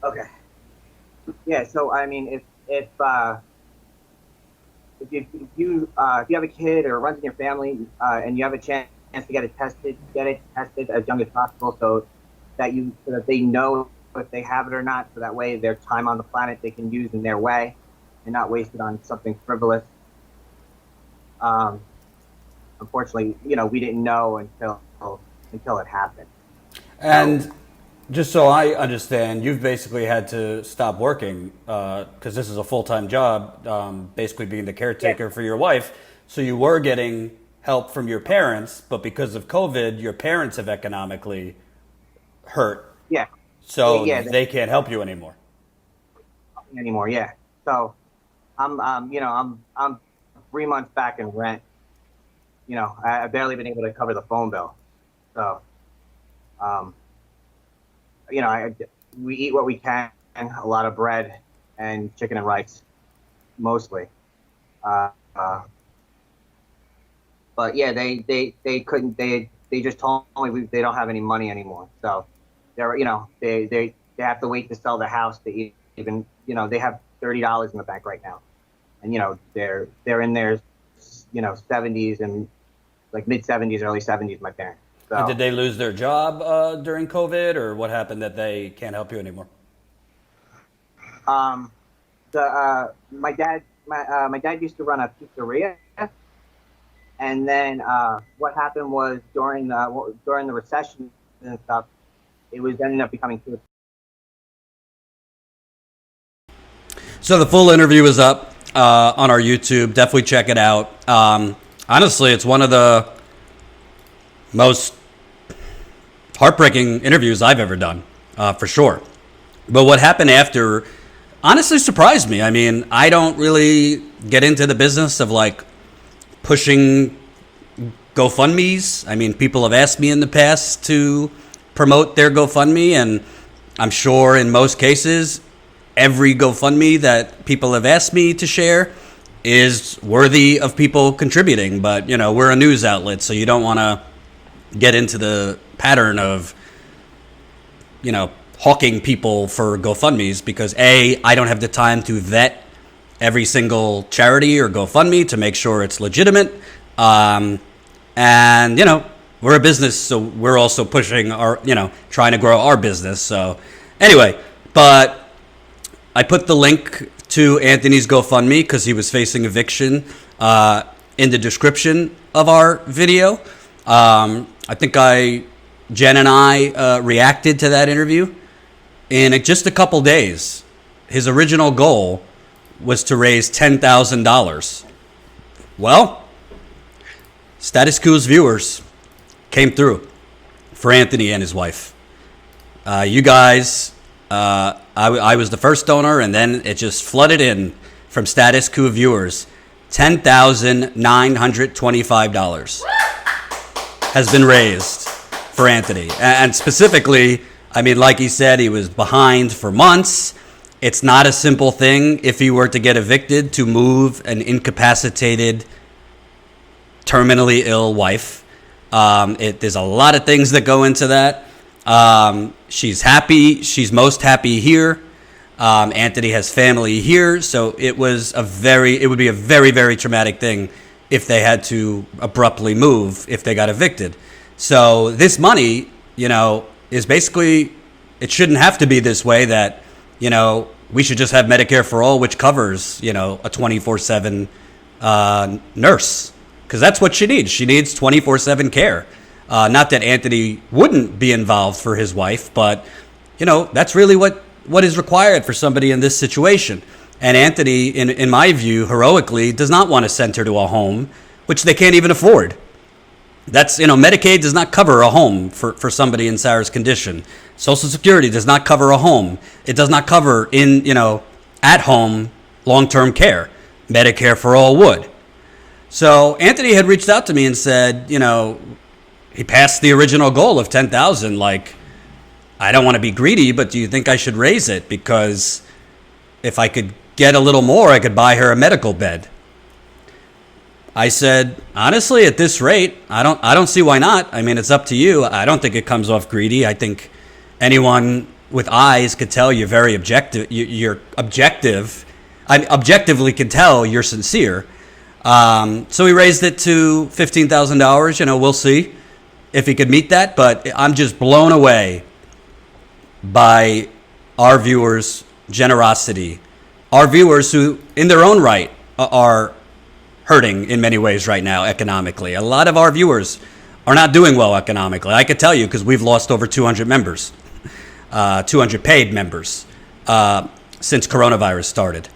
Okay. Yeah. So I mean, if you have a kid or it runs in your family and you have a chance to get it tested as young as possible, so that they know if they have it or not. So that way, their time on the planet they can use in their way and not waste it on something frivolous. Unfortunately, we didn't know until it happened. And just so I understand, you've basically had to stop working because this is a full-time job, basically being the caretaker for your wife. So you were getting help from your parents, but because of COVID, your parents have economically hurt. Yeah. So they can't help you anymore. Yeah. So I'm 3 months back in rent. I've barely been able to cover the phone bill. So, we eat what we can, a lot of bread and chicken and rice, mostly. But yeah, they couldn't, they just told me they don't have any money anymore. So they have to wait to sell the house to even, they have $30 in the bank right now. And, they're in their, 70s and like mid 70s, early 70s, my parents. So, and did they lose their job during COVID, or what happened that they can't help you anymore? My dad used to run a pizzeria, and then what happened was during the recession and stuff, it was ended up becoming too. So the full interview is up on our YouTube. Definitely check it out. Honestly, it's one of the most heartbreaking interviews I've ever done, for sure. But what happened after honestly surprised me. I mean, I don't really get into the business of like pushing GoFundMes. I mean, people have asked me in the past to promote their GoFundMe, and I'm sure in most cases, every GoFundMe that people have asked me to share is worthy of people contributing. But, you know, we're a news outlet, so you don't want to get into the pattern of, you know, hawking people for GoFundMes because I don't have the time to vet every single charity or GoFundMe to make sure it's legitimate. And, you know, we're a business, so we're also pushing our, you know, trying to grow our business. So anyway, but I put the link to Anthony's GoFundMe because he was facing eviction in the description of our video. I think Jen and I reacted to that interview. In just a couple days, his original goal was to raise $10,000. Well, Status Quo's viewers came through for Anthony and his wife. You guys, I was the first donor, and then it just flooded in from Status Quo viewers. $10,925 has been raised for Anthony. And specifically, I mean, like he said, he was behind for months. It's not a simple thing if he were to get evicted to move an incapacitated, terminally ill wife. There's a lot of things that go into that. She's happy. She's most happy here. Anthony has family here. So it would be a very, very traumatic thing if they had to abruptly move if they got evicted. So this money, you know, is basically, it shouldn't have to be this way that, you know, we should just have Medicare for all, which covers, you know, a 24/7 nurse. Because that's what she needs. She needs 24/7 care. Not that Anthony wouldn't be involved for his wife, but, you know, that's really what is required for somebody in this situation. And Anthony, in my view, heroically, does not want to send her to a home, which they can't even afford. That's, you know, Medicaid does not cover a home for somebody in Sarah's condition. Social Security does not cover a home. It does not cover at home long-term care. Medicare for all would. So Anthony had reached out to me and said, you know, he passed the original goal of 10,000. Like, I don't want to be greedy, but do you think I should raise it? Because if I could get a little more, I could buy her a medical bed. I said, honestly, at this rate, I don't see why not. I mean, it's up to you. I don't think it comes off greedy. I think anyone with eyes could tell you're very objective. You're objective. I objectively can tell you're sincere. So we raised it to $15,000. You know, we'll see if he could meet that. But I'm just blown away by our viewers' generosity. Our viewers who, in their own right, are hurting in many ways right now economically. A lot of our viewers are not doing well economically. I could tell you because we've lost over 200 members, 200 paid members since coronavirus started.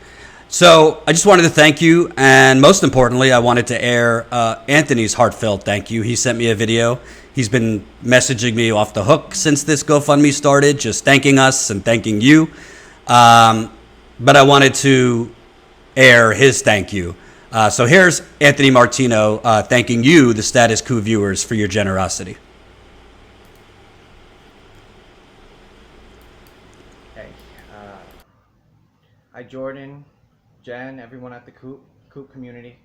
So I just wanted to thank you, and most importantly, I wanted to air Anthony's heartfelt thank you. He sent me a video. He's been messaging me off the hook since this GoFundMe started, just thanking us and thanking you. But I wanted to air his thank you. So here's Anthony Martino thanking you, the Status Quo viewers, for your generosity. Hey, hi Jordan, Jen, everyone at the Coop community.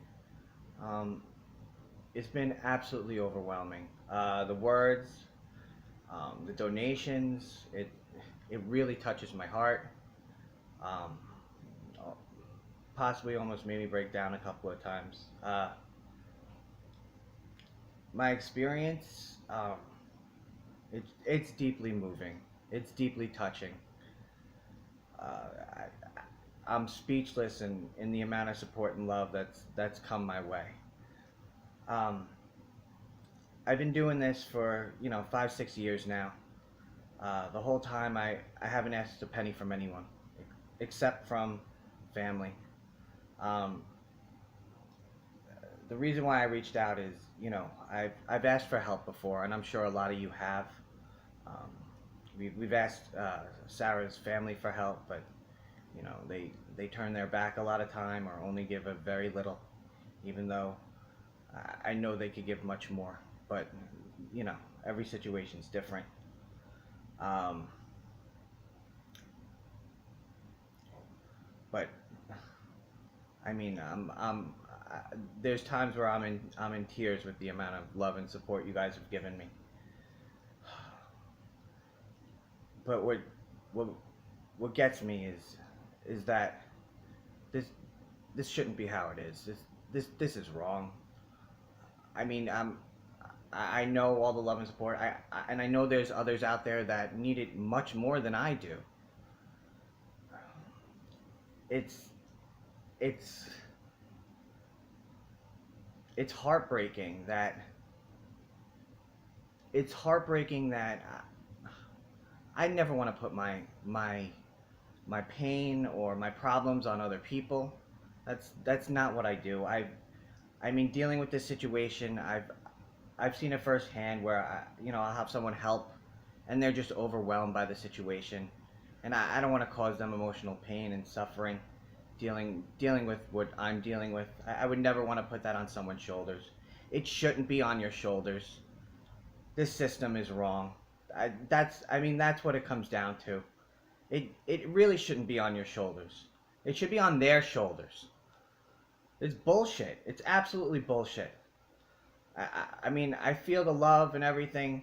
It's been absolutely overwhelming. The words, the donations, it really touches my heart. Possibly almost made me break down a couple of times. My experience, it's deeply moving. It's deeply touching. I'm speechless in the amount of support and love that's come my way. I've been doing this for 5-6 years now. The whole time I haven't asked a penny from anyone, except from family. The reason why I reached out is, I've asked for help before, and I'm sure a lot of you have. We've asked Sarah's family for help, but they turn their back a lot of time or only give a very little, even though I know they could give much more. But every situation's different. But I mean, there's times where I'm in tears with the amount of love and support you guys have given me. But what gets me is that this shouldn't be how it is. This is wrong. I mean, I know all the love and support. And I know there's others out there that need it much more than I do. It's heartbreaking that I never want to put my pain or my problems on other people. That's not what I do. I mean, dealing with this situation, I've seen it firsthand where I'll have someone help, and they're just overwhelmed by the situation, and I don't want to cause them emotional pain and suffering, dealing with what I'm dealing with. I would never want to put that on someone's shoulders. It shouldn't be on your shoulders. This system is wrong. That's what it comes down to. It really shouldn't be on your shoulders. It should be on their shoulders. It's bullshit. It's absolutely bullshit. I mean, I feel the love and everything,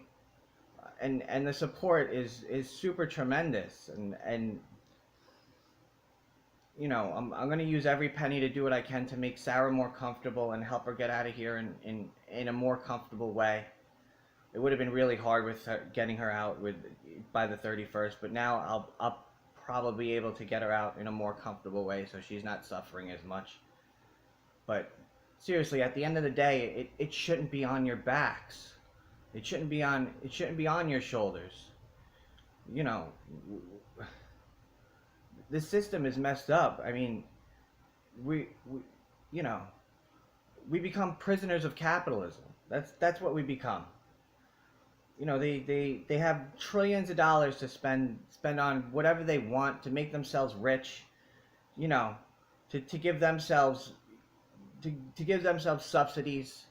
and the support is super tremendous, and I'm going to use every penny to do what I can to make Sarah more comfortable and help her get out of here in a more comfortable way. It would have been really hard with her, getting her out by the 31st, but now I'll probably be able to get her out in a more comfortable way so she's not suffering as much. But seriously, at the end of the day, it shouldn't be on your backs. It shouldn't be on your shoulders. This system is messed up. I mean, we become prisoners of capitalism. That's what we become. They have trillions of dollars to spend on whatever they want to make themselves rich, to give themselves subsidies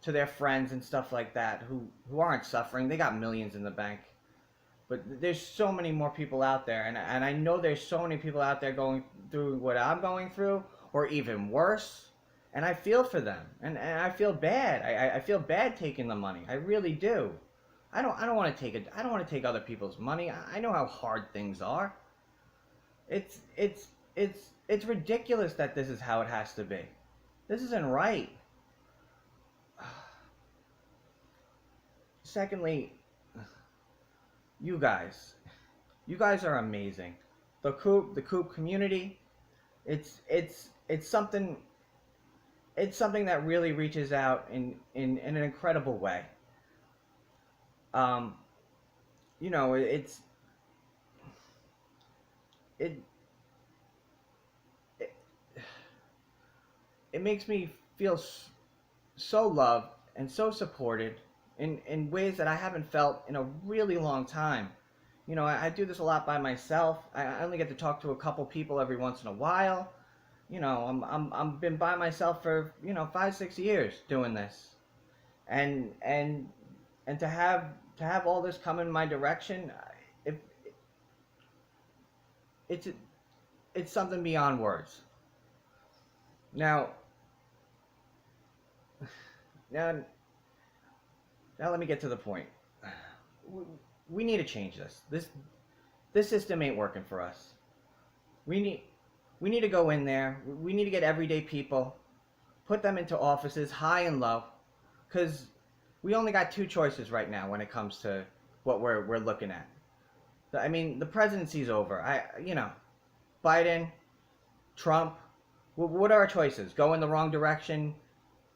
to their friends and stuff like that who aren't suffering. They got millions in the bank. But there's so many more people out there, and I know there's so many people out there going through what I'm going through, or even worse, and I feel for them, and I feel bad. I feel bad taking the money. I really do. I don't want to take it. I don't want to take other people's money. I know how hard things are. It's ridiculous that this is how it has to be. This isn't right. Secondly, you guys are amazing. The Coop community, it's something that really reaches out in an incredible way. It makes me feel so loved and so supported in ways that I haven't felt in a really long time. I do this a lot by myself. I only get to talk to a couple people every once in a while. I'm been by myself for 5-6 years doing this, and to have all this come in my direction, it's something beyond words. Now let me get to the point. We need to change this. This system ain't working for us. We need to go in there. We need to get everyday people, put them into offices, high and low, because we only got two choices right now when it comes to what we're looking at. I mean, the presidency's over. Biden, Trump. What are our choices? Go in the wrong direction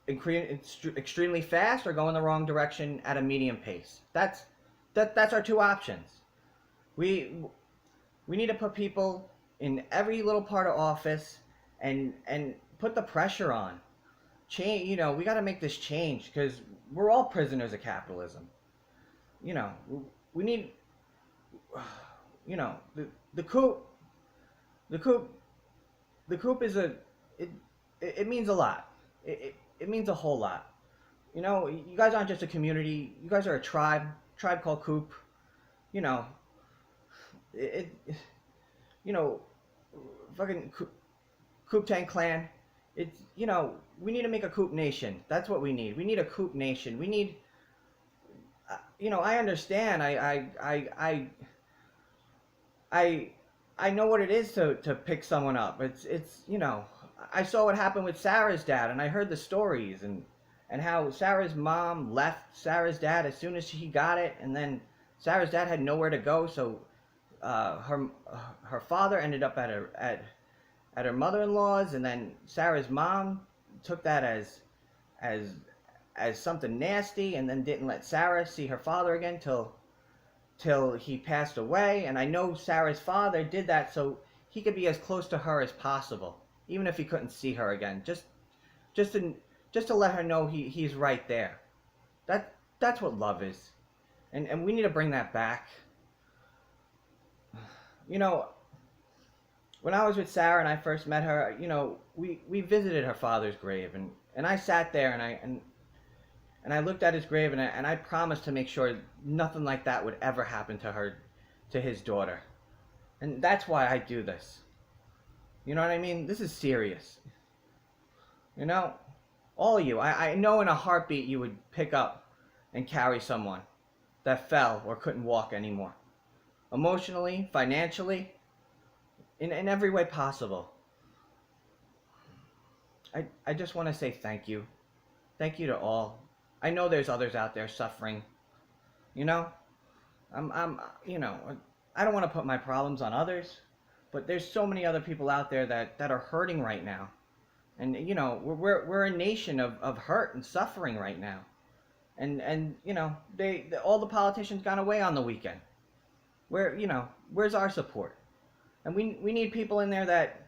extremely fast, or go in the wrong direction at a medium pace? That's our two options. We need to put people in every little part of office and put the pressure on. Change. We got to make this change because we're all prisoners of capitalism. We need. The coup is it means a lot. It means a whole lot. You guys aren't just a community. You guys are a tribe called Coop. Fucking Coop Tank Clan. it's, you know, we need to make a Coop Nation. That's what we need. We need a Coop Nation. We need, you know, I understand. I know what it is to pick someone up. It's you know, I saw what happened with Sarah's dad, and I heard the stories and how Sarah's mom left Sarah's dad as soon as he got it, and then Sarah's dad had nowhere to go, so her father ended up at her mother-in-law's, and then Sarah's mom took that as something nasty, and then didn't let Sarah see her father again till he passed away. And I know Sarah's father did that so he could be as close to her as possible, even if he couldn't see her again, just to let her know he's right there. That's what love is, and we need to bring that back. You know, when I was with Sarah and I first met her, you know, we visited her father's grave, and I sat there and I looked at his grave, and I promised to make sure nothing like that would ever happen to his daughter. And that's why I do this. You know what I mean? This is serious. You know, all of you, I know in a heartbeat you would pick up and carry someone that fell or couldn't walk anymore. Emotionally, financially, in every way possible. I just want to say thank you. Thank you to all. I know there's others out there suffering. You know, you know, I don't want to put my problems on others, but there's so many other people out there that are hurting right now. And you know, we're a nation of hurt and suffering right now. And you know, all the politicians got away on the weekend. You know, where's our support? And we need people in there that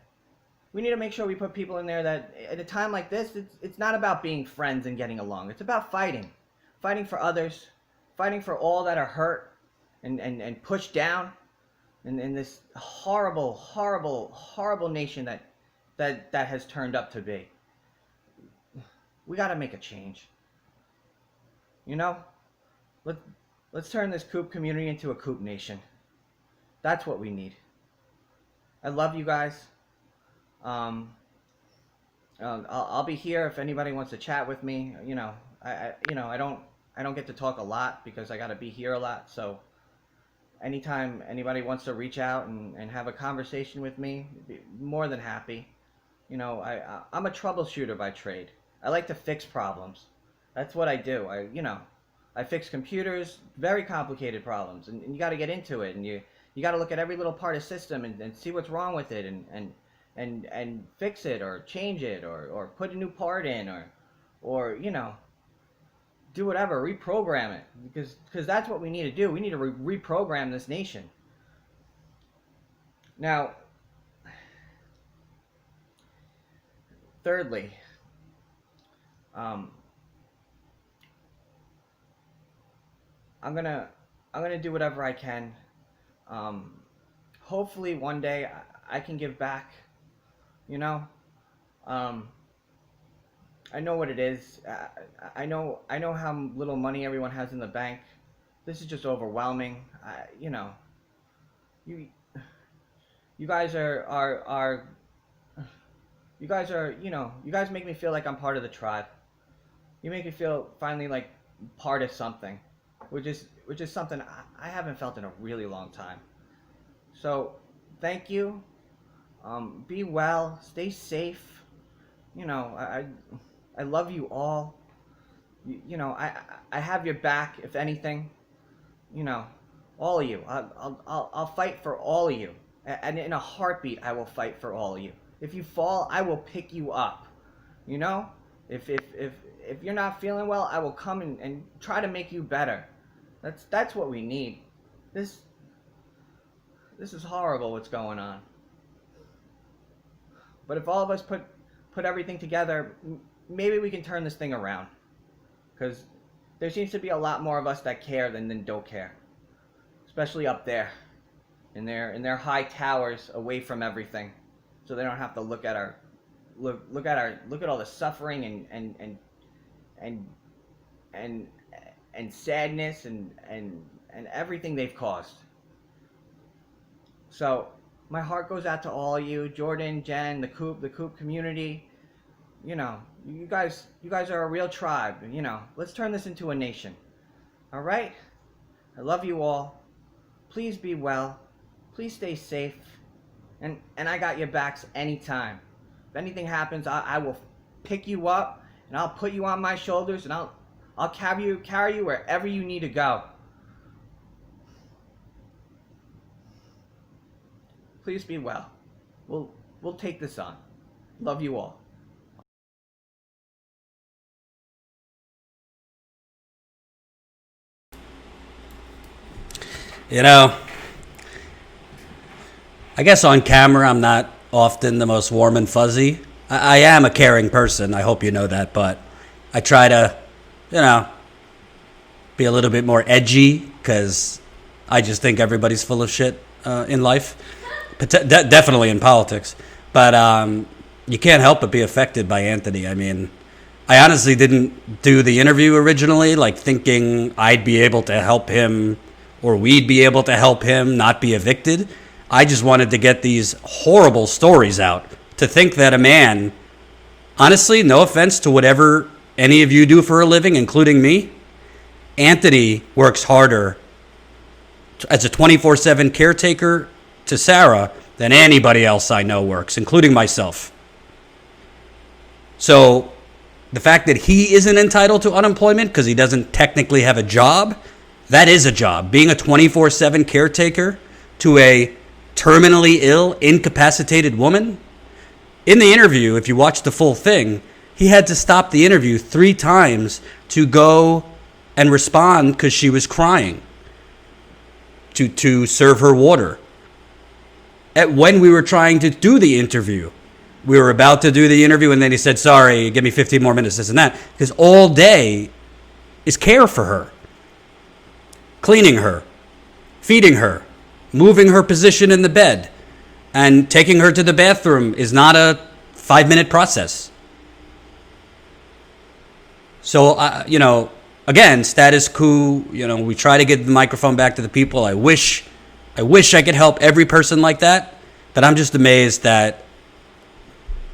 we need to make sure we put people in there that at a time like this, it's not about being friends and getting along. It's about fighting for others, fighting for all that are hurt and pushed down in this horrible, horrible, horrible nation that has turned up to be. We got to make a change. You know, let's turn this Coop community into a Coop Nation. That's what we need. I love you guys. I'll be here if anybody wants to chat with me. You know, I don't get to talk a lot because I got to be here a lot. So anytime anybody wants to reach out and have a conversation with me, I'd be more than happy. You know, I'm a troubleshooter by trade. I like to fix problems. That's what I do. I fix computers, very complicated problems, and you got to get into it, and you got to look at every little part of the system and see what's wrong with it, and fix it or change it or put a new part in or you know, do whatever, reprogram it, because that's what we need to do. We need to reprogram this nation. Now, thirdly, I'm gonna do whatever I can. Hopefully one day I can give back. You know, I know what it is. I know how little money everyone has in the bank. This is just overwhelming. You know, you guys are you guys make me feel like I'm part of the tribe. You make me feel finally like part of something, which is something I haven't felt in a really long time. So, thank you. Be well. Stay safe. You know, I love you all. You know, I have your back if anything. You know, all of you. I'll fight for all of you. And in a heartbeat, I will fight for all of you. If you fall, I will pick you up. You know, if you're not feeling well, I will come and try to make you better. That's what we need. This is horrible what's going on. But if all of us put everything together, maybe we can turn this thing around. Because there seems to be a lot more of us that care than don't care. Especially up there, in their high towers, away from everything, so they don't have to look at all the suffering and sadness and everything they've caused. So my heart goes out to all of you, Jordan, Jen, the Coop community. you know, you guys are a real tribe. You know, let's turn this into a nation. All right? I love you all. Please be well. Please stay safe. And I got your backs anytime. If anything happens, I will pick you up and I'll put you on my shoulders and I'll carry you wherever you need to go. Please be well. We'll take this on. Love you all. You know, I guess on camera I'm not often the most warm and fuzzy. I am a caring person. I hope you know that, but I try to, you know, be a little bit more edgy because I just think everybody's full of shit in life. Definitely in politics. But you can't help but be affected by Anthony. I mean, I honestly didn't do the interview originally, like thinking I'd be able to help him or we'd be able to help him not be evicted. I just wanted to get these horrible stories out. To think that a man, honestly, no offense to whatever any of you do for a living, including me, Anthony works harder as a 24/7 caretaker to Sarah than anybody else I know works, including myself. So the fact that he isn't entitled to unemployment because he doesn't technically have a job, that is a job. Being a 24/7 caretaker to a terminally ill, incapacitated woman. In the interview, if you watch the full thing, he had to stop the interview 3 times to go and respond because she was crying, to serve her water. When we were trying to do the interview, we were about to do the interview, and then he said, sorry, give me 15 more minutes, this and that, because all day is care for her. Cleaning her, feeding her, moving her position in the bed, and taking her to the bathroom is not a 5-minute process. So, you know, again, status quo, you know, we try to get the microphone back to the people. I wish I could help every person like that, but I'm just amazed that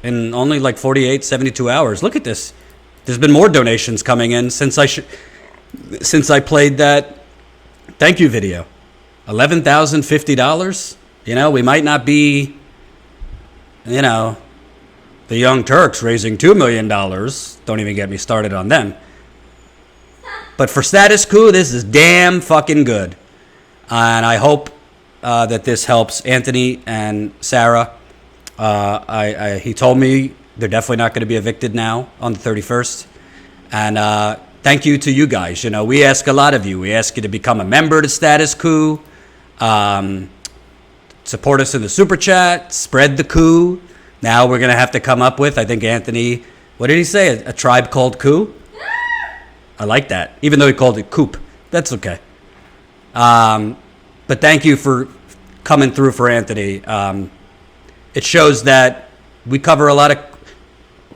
in only like 48, 72 hours, look at this. There's been more donations coming in since I played that thank you video. $11,050. You know, we might not be, you know, the Young Turks raising $2 million. Don't even get me started on them. But for status quo, this is damn fucking good. And I hope that this helps Anthony and Sarah. He told me they're definitely not going to be evicted now on the 31st. And thank you to you guys. You know, we ask a lot of you. We ask you to become a member to Status Quo. Support us in the super chat. Spread the coup. Now we're going to have to come up with, I think Anthony, what did he say? A tribe called coup? I like that. Even though he called it coop. That's okay. But thank you for coming through for Anthony. It shows that we cover a lot of...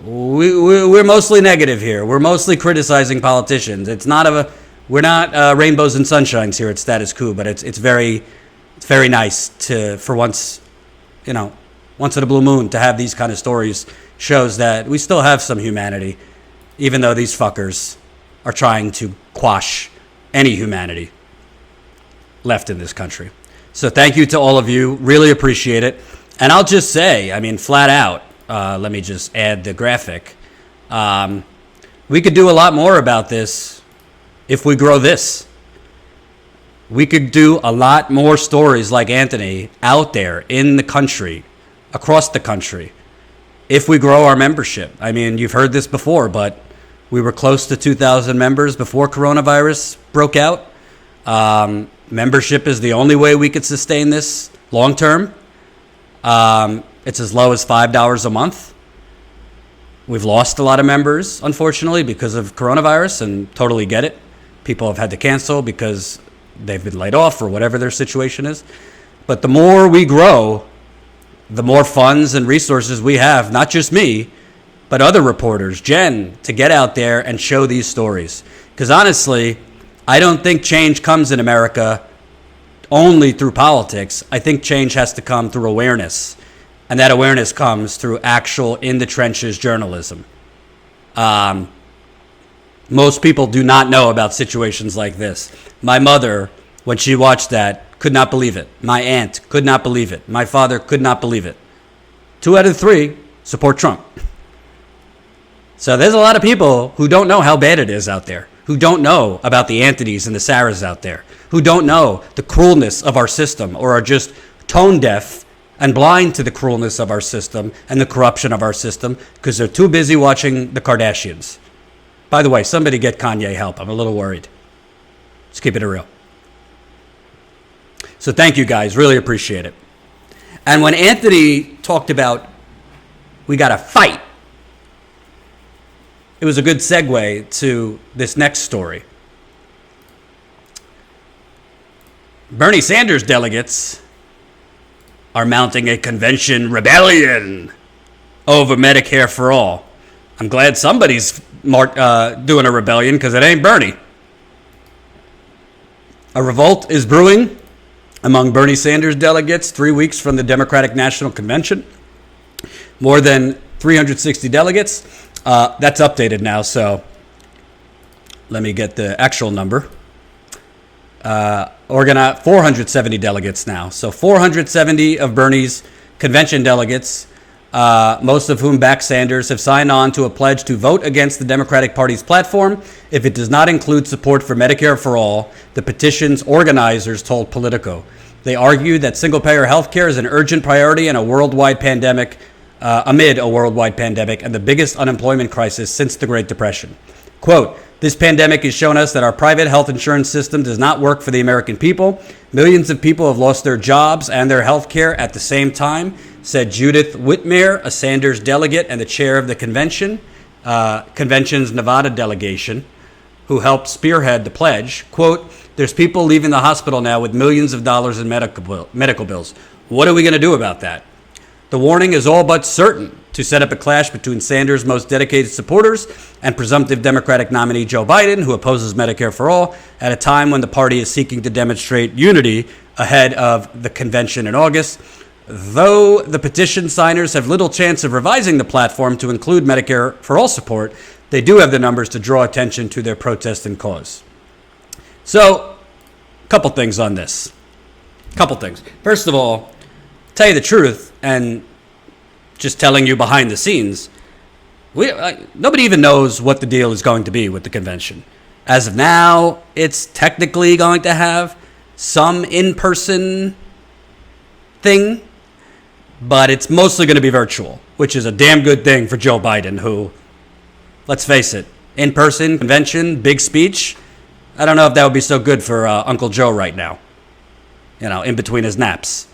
We're mostly negative here. We're mostly criticizing politicians. We're not rainbows and sunshines here at Status Quo, but it's very nice to, for once, you know, once in a blue moon, to have these kind of stories. Shows that we still have some humanity, even though these fuckers are trying to quash any humanity left in this country. So thank you to all of you. Really appreciate it. And I'll just say, I mean, flat out, let me just add the graphic. We could do a lot more about this if we grow this. We could do a lot more stories like Anthony out there in the country, across the country, if we grow our membership. I mean, you've heard this before, but we were close to 2,000 members before coronavirus broke out. Membership is the only way we could sustain this long term. It's as low as $5 a month. We've lost a lot of members, unfortunately, because of coronavirus, and totally get it. People have had to cancel because they've been laid off or whatever their situation is. But the more we grow, the more funds and resources we have, not just me, but other reporters, Jen, to get out there and show these stories. Because honestly, I don't think change comes in America only through politics. I think change has to come through awareness. And that awareness comes through actual in-the-trenches journalism. Most people do not know about situations like this. My mother, when she watched that, could not believe it. My aunt could not believe it. My father could not believe it. 2 out of 3 support Trump. So there's a lot of people who don't know how bad it is out there, who don't know about the Anthonys and the Sarahs out there, who don't know the cruelness of our system, or are just tone deaf and blind to the cruelness of our system and the corruption of our system because they're too busy watching the Kardashians. By the way, somebody get Kanye help. I'm a little worried. Let's keep it real. So thank you guys. Really appreciate it. And when Anthony talked about we got to fight, it was a good segue to this next story. Bernie Sanders delegates are mounting a convention rebellion over Medicare for all. I'm glad somebody's doing a rebellion because it ain't Bernie. A revolt is brewing among Bernie Sanders delegates 3 weeks from the Democratic National Convention. More than 360 delegates. That's updated now, so let me get the actual number. 470 delegates now. So 470 of Bernie's convention delegates, most of whom back Sanders, have signed on to a pledge to vote against the Democratic Party's platform if it does not include support for Medicare for all, the petition's organizers told Politico. They argue that single-payer health care is an urgent priority in a worldwide pandemic, amid a worldwide pandemic and the biggest unemployment crisis since the Great Depression. Quote, "This pandemic has shown us that our private health insurance system does not work for the American people. Millions of people have lost their jobs and their health care at the same time," said Judith Whitmer, a Sanders delegate and the chair of the convention's Nevada delegation, who helped spearhead the pledge. Quote, "There's people leaving the hospital now with millions of dollars in medical bills. What are we going to do about that? The warning is all but certain to set up a clash between Sanders' most dedicated supporters and presumptive Democratic nominee Joe Biden, who opposes Medicare for all, at a time when the party is seeking to demonstrate unity ahead of the convention in August. Though the petition signers have little chance of revising the platform to include Medicare for all support, they do have the numbers to draw attention to their protest and cause." So, a couple things on this. Couple things. First of all, tell you the truth, and just telling you behind the scenes, nobody even knows what the deal is going to be with the convention. As of now, it's technically going to have some in-person thing, but it's mostly going to be virtual, which is a damn good thing for Joe Biden, who, let's face it, in-person convention, big speech, I don't know if that would be so good for Uncle Joe right now, in between his naps.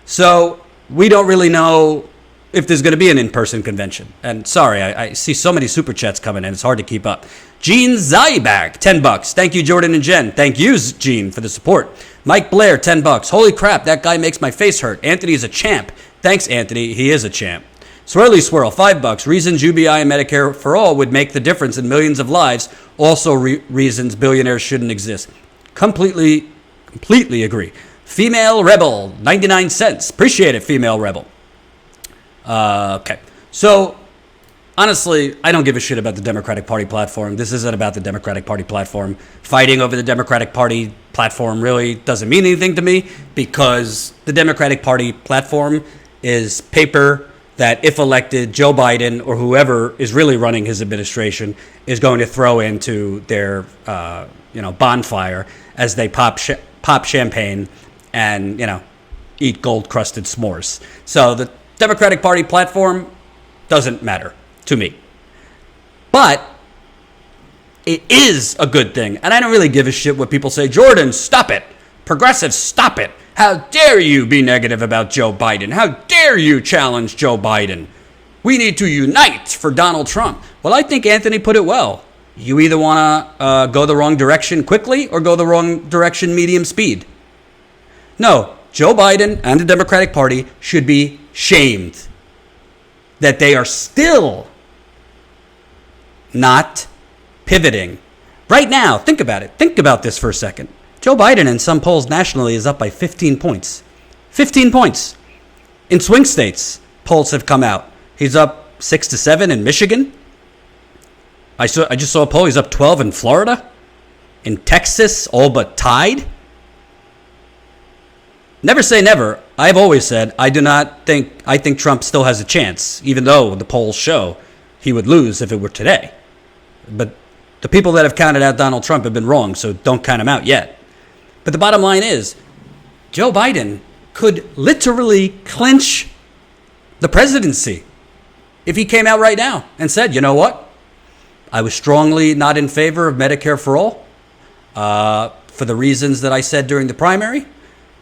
So we don't really know if there's going to be an in-person convention. And sorry, I see so many super chats coming in. It's hard to keep up. Gene Zyback, $10. Thank you, Jordan and Jen. Thank you, Gene, for the support. Mike Blair, $10. Holy crap, that guy makes my face hurt. Anthony's a champ. Thanks, Anthony. He is a champ. Swirly Swirl, $5. Reasons UBI and Medicare for all would make the difference in millions of lives. Also reasons billionaires shouldn't exist. Completely agree. Female Rebel, 99 cents. Appreciate it, Female Rebel. Okay. So, honestly, I don't give a shit about the Democratic Party platform. This isn't about the Democratic Party platform. Fighting over the Democratic Party platform really doesn't mean anything to me, because the Democratic Party platform is paper that, if elected, Joe Biden or whoever is really running his administration is going to throw into their bonfire as they pop champagne and eat gold-crusted s'mores. So the Democratic Party platform doesn't matter to me. But it is a good thing. And I don't really give a shit what people say. Jordan, stop it. Progressives, stop it. How dare you be negative about Joe Biden? How dare you challenge Joe Biden? We need to unite for Donald Trump. Well, I think Anthony put it well. You either want to go the wrong direction quickly or go the wrong direction medium speed. No, Joe Biden and the Democratic Party should be shamed that they are still not pivoting. Right now, think about it. Think about this for a second. Joe Biden in some polls nationally is up by 15 points. 15 points. In swing states, polls have come out. He's up 6 to 7 in Michigan. I just saw a poll. He's up 12 in Florida. In Texas, all but tied. Never say never. I've always said I think Trump still has a chance, even though the polls show he would lose if it were today. But the people that have counted out Donald Trump have been wrong, so don't count him out yet. But the bottom line is, Joe Biden could literally clinch the presidency if he came out right now and said, you know what? I was strongly not in favor of Medicare for all for the reasons that I said during the primary.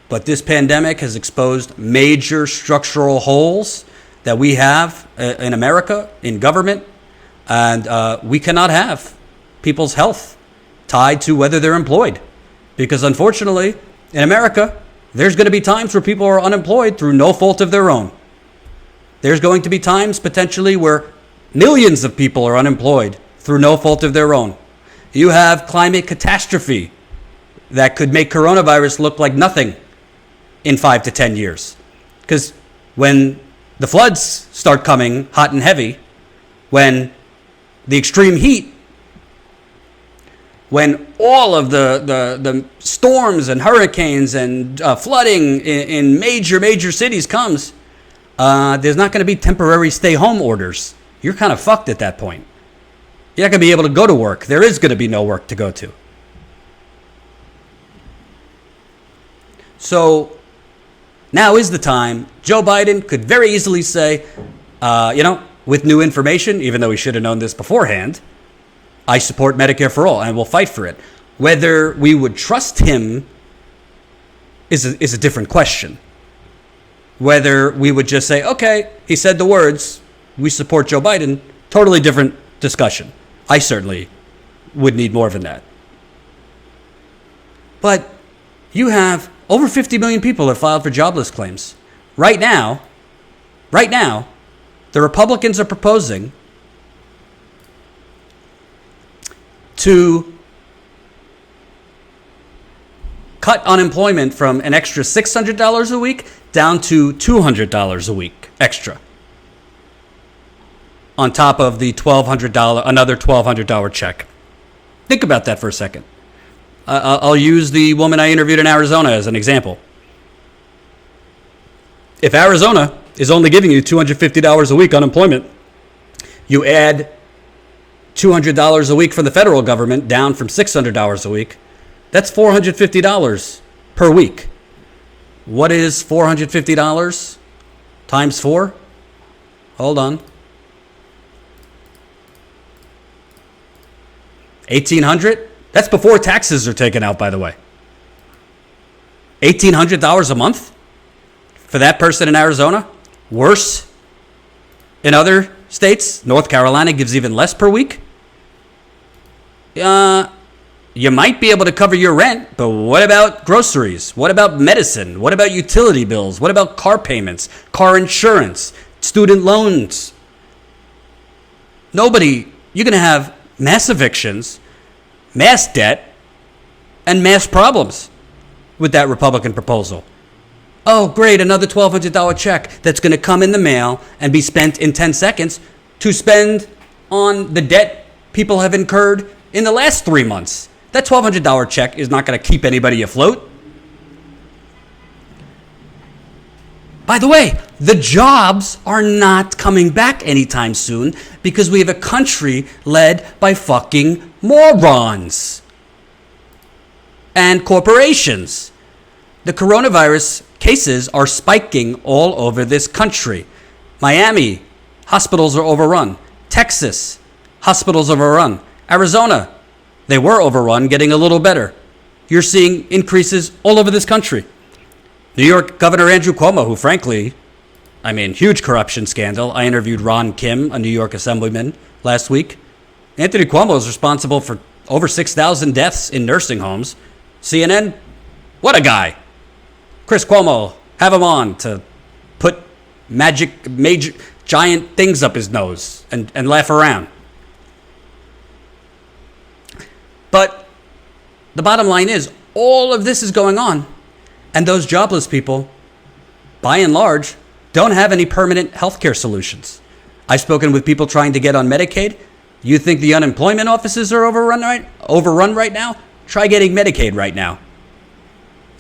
But this pandemic has exposed major structural holes that we have in America, in government. And we cannot have people's health tied to whether they're employed. Because unfortunately, in America, there's going to be times where people are unemployed through no fault of their own. There's going to be times potentially where millions of people are unemployed through no fault of their own. You have climate catastrophe that could make coronavirus look like nothing in 5 to 10 years. Because when the floods start coming hot and heavy, when the extreme heat, when all of the storms and hurricanes and flooding in major cities comes, there's not going to be temporary stay-home orders. You're kind of fucked at that point. You're not going to be able to go to work. There is going to be no work to go to. So now is the time. Joe Biden could very easily say, with new information, even though he should have known this beforehand, I support Medicare for all and will fight for it. Whether we would trust him is a different question. Whether we would just say, okay, he said the words, we support Joe Biden, totally different discussion. I certainly would need more than that. But you have over 50 million people that filed for jobless claims. Right now, the Republicans are proposing to cut unemployment from an extra $600 a week down to $200 a week extra. On top of the another $1,200 check. Think about that for a second. I'll use the woman I interviewed in Arizona as an example. If Arizona is only giving you $250 a week unemployment, you add $200 a week from the federal government down from $600 a week, that's $450 per week. What is $450 times 4? Hold on. $1,800? That's before taxes are taken out, by the way. $1,800 a month for that person in Arizona? Worse in other states. North Carolina gives even less per week. You might be able to cover your rent, but what about groceries? What about medicine? What about utility bills? What about car payments, car insurance, student loans? You're going to have mass evictions, mass debt, and mass problems with that Republican proposal. Oh, great, another $1,200 check that's going to come in the mail and be spent in 10 seconds to spend on the debt people have incurred in the last 3 months. That $1,200 check is not going to keep anybody afloat. By the way, the jobs are not coming back anytime soon because we have a country led by fucking morons and corporations. The coronavirus cases are spiking all over this country. Miami, hospitals are overrun. Texas, hospitals overrun. Arizona, they were overrun, getting a little better. You're seeing increases all over this country. New York Governor Andrew Cuomo, who frankly, huge corruption scandal. I interviewed Ron Kim, a New York assemblyman, last week. Anthony Cuomo is responsible for over 6,000 deaths in nursing homes. CNN, what a guy. Chris Cuomo, have him on to put major giant things up his nose and laugh around. But the bottom line is, all of this is going on, and those jobless people, by and large, don't have any permanent health care solutions. I've spoken with people trying to get on Medicaid. You think the unemployment offices are overrun right now? Try getting Medicaid right now.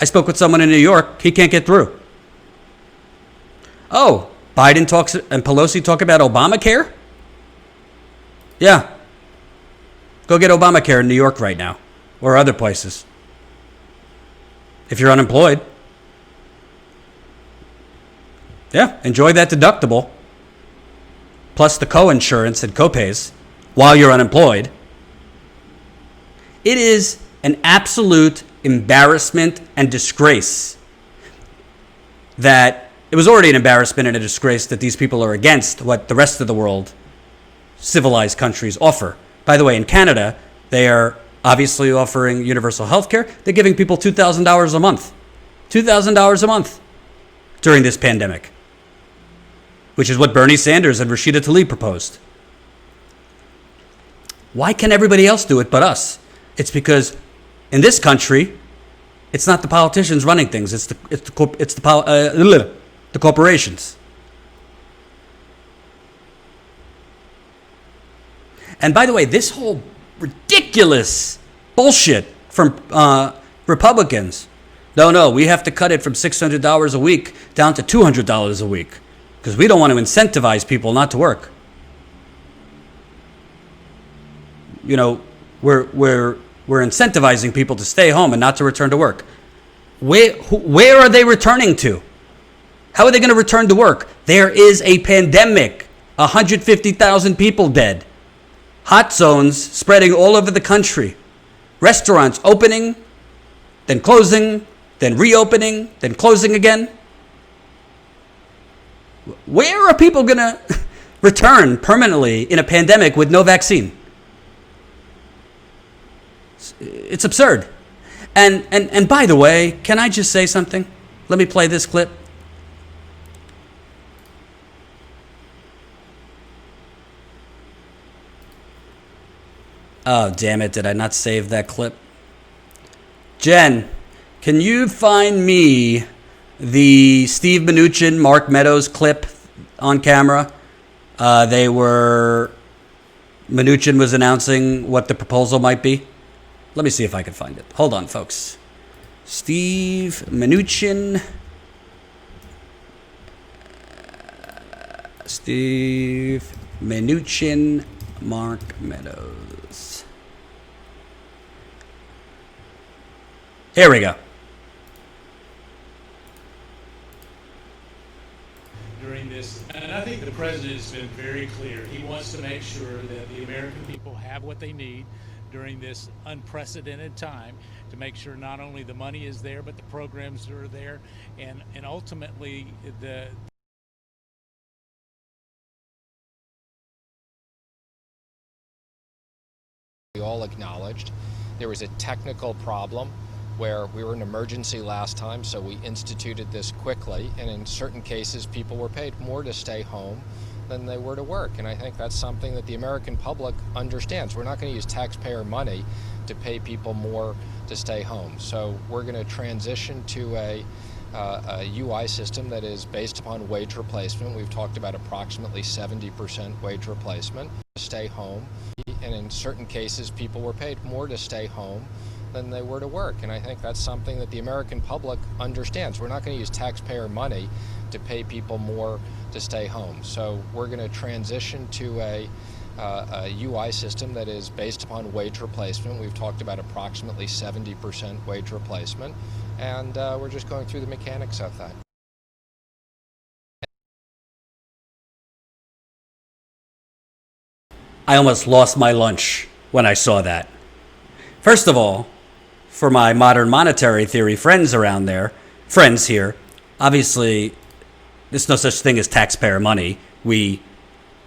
I spoke with someone in New York. He can't get through. Oh, Biden talks and Pelosi talk about Obamacare? Yeah. Go get Obamacare in New York right now or other places. If you're unemployed. Yeah, enjoy that deductible. Plus the co-insurance and copays while you're unemployed. It is an absolute embarrassment and disgrace that it was already an embarrassment and a disgrace that these people are against what the rest of the world, civilized countries, offer. By the way, in Canada, they are obviously offering universal health care. They're giving people $2,000 a month. $2,000 a month during this pandemic, which is what Bernie Sanders and Rashida Tlaib proposed. Why can everybody else do it but us? It's because in this country, it's not the politicians running things. It's the corporations. And by the way, this whole ridiculous bullshit from Republicans. No, we have to cut it from $600 a week down to $200 a week because we don't want to incentivize people not to work. You know, we're incentivizing people to stay home and not to return to work. Where are they returning to? How are they going to return to work? There is a pandemic. 150,000 people dead. Hot zones spreading all over the country. Restaurants opening, then closing, then reopening, then closing again. Where are people going to return permanently in a pandemic with no vaccine? It's absurd. And by the way, can I just say something? Let me play this clip. Oh, damn it. Did I not save that clip? Jen, can you find me the Steve Mnuchin, Mark Meadows clip on camera? Mnuchin was announcing what the proposal might be. Let me see if I can find it. Hold on, folks. Steve Mnuchin. Mark Meadows. Here we go. During this, and I think the president has been very clear. He wants to make sure that the American people have what they need during this unprecedented time to make sure not only the money is there, but the programs are there, and ultimately we all acknowledged there was a technical problem where we were in emergency last time, so we instituted this quickly, and in certain cases people were paid more to stay home than they were to work. And I think that's something that the American public understands. We're not going to use taxpayer money to pay people more to stay home. So we're going to transition to a UI system that is based upon wage replacement. We've talked about approximately 70% wage replacement to stay home. And in certain cases, people were paid more to stay home than they were to work. And I think that's something that the American public understands. We're not going to use taxpayer money to pay people more to stay home. So we're going to transition to a UI system that is based upon wage replacement. We've talked about approximately 70% wage replacement, and we're just going through the mechanics of that. I almost lost my lunch when I saw that. First of all, for my modern monetary theory friends here, obviously there's no such thing as taxpayer money. We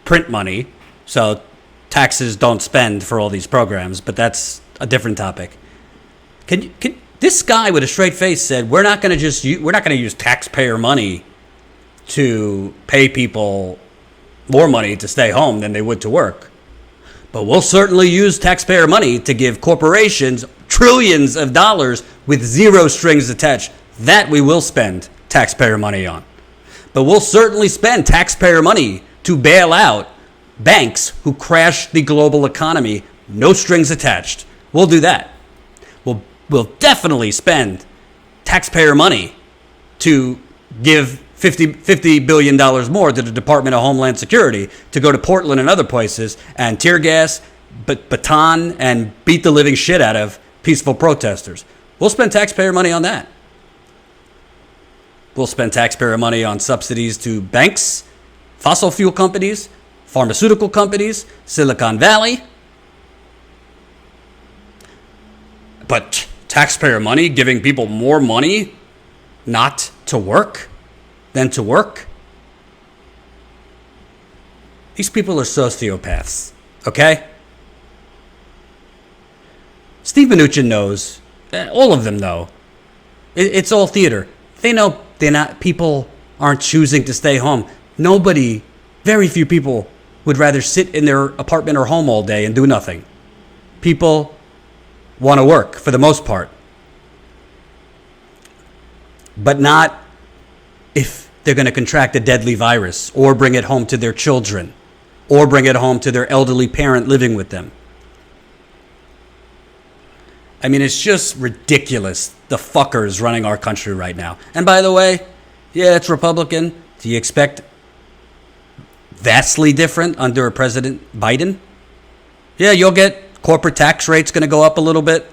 print money, so taxes don't spend for all these programs, but that's a different topic. This guy with a straight face said we're not going to use taxpayer money to pay people more money to stay home than they would to work. But we'll certainly use taxpayer money to give corporations trillions of dollars with zero strings attached. That we will spend taxpayer money on. But we'll certainly spend taxpayer money to bail out banks who crashed the global economy, no strings attached. We'll do that. We'll definitely spend taxpayer money to give $50 billion more to the Department of Homeland Security to go to Portland and other places and tear gas, baton, and beat the living shit out of peaceful protesters. We'll spend taxpayer money on that. We'll spend taxpayer money on subsidies to banks, fossil fuel companies, pharmaceutical companies, Silicon Valley. But taxpayer money giving people more money not to work than to work? These people are sociopaths, okay? Steve Mnuchin knows, all of them know, it's all theater. They know people aren't choosing to stay home. Nobody, very few people would rather sit in their apartment or home all day and do nothing. People want to work for the most part. But not if they're going to contract a deadly virus or bring it home to their children or bring it home to their elderly parent living with them. I mean, it's just ridiculous, the fuckers running our country right now. And by the way, yeah, it's Republican. Do you expect vastly different under President Biden? Yeah, you'll get corporate tax rates going to go up a little bit.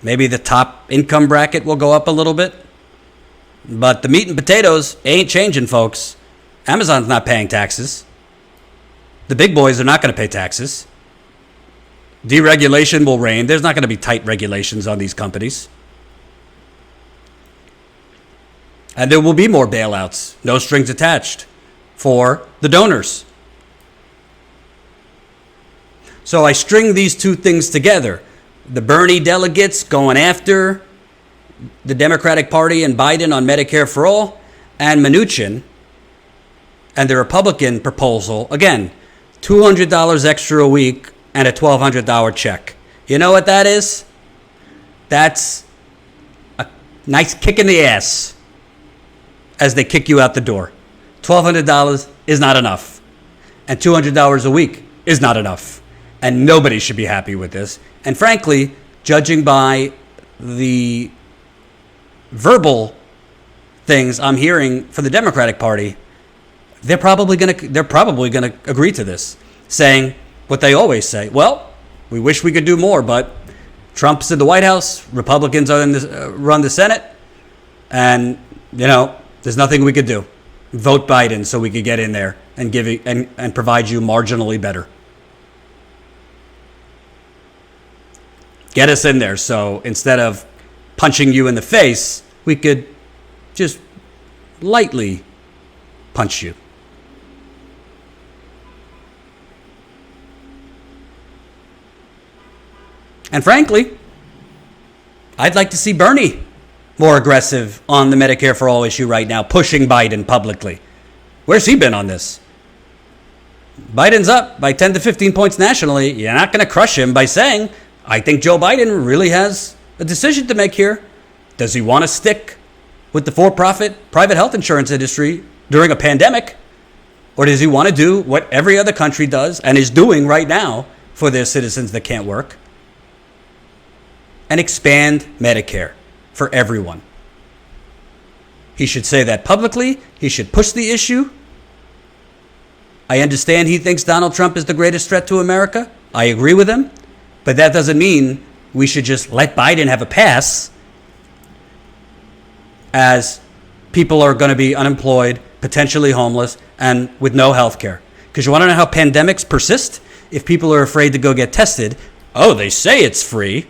Maybe the top income bracket will go up a little bit. But the meat and potatoes ain't changing, folks. Amazon's not paying taxes. The big boys are not going to pay taxes. Deregulation will reign. There's not going to be tight regulations on these companies. And there will be more bailouts, no strings attached, for the donors. So I string these two things together. The Bernie delegates going after the Democratic Party and Biden on Medicare for All, and Mnuchin and the Republican proposal, again, $200 extra a week and a $1,200 check. You know what that is? That's a nice kick in the ass as they kick you out the door. $1,200 is not enough, and $200 a week is not enough, and nobody should be happy with this. And frankly, judging by the verbal things I'm hearing for the Democratic Party, they're probably going to agree to this, saying what they always say. Well, we wish we could do more, but Trump's in the White House, Republicans are run the Senate, and there's nothing we could do. Vote Biden so we could get in there and give it, and provide you marginally better. Get us in there so instead of punching you in the face, we could just lightly punch you. And frankly, I'd like to see Bernie more aggressive on the Medicare for All issue right now, pushing Biden publicly. Where's he been on this? Biden's up by 10 to 15 points nationally. You're not going to crush him by saying, I think Joe Biden really has a decision to make here. Does he want to stick with the for-profit private health insurance industry during a pandemic? Or does he want to do what every other country does and is doing right now for their citizens that can't work? And expand Medicare for everyone. He should say that publicly. He should push the issue. I understand he thinks Donald Trump is the greatest threat to America. I agree with him. But that doesn't mean we should just let Biden have a pass as people are going to be unemployed, potentially homeless, and with no health care. Because you want to know how pandemics persist? If people are afraid to go get tested, they say it's free.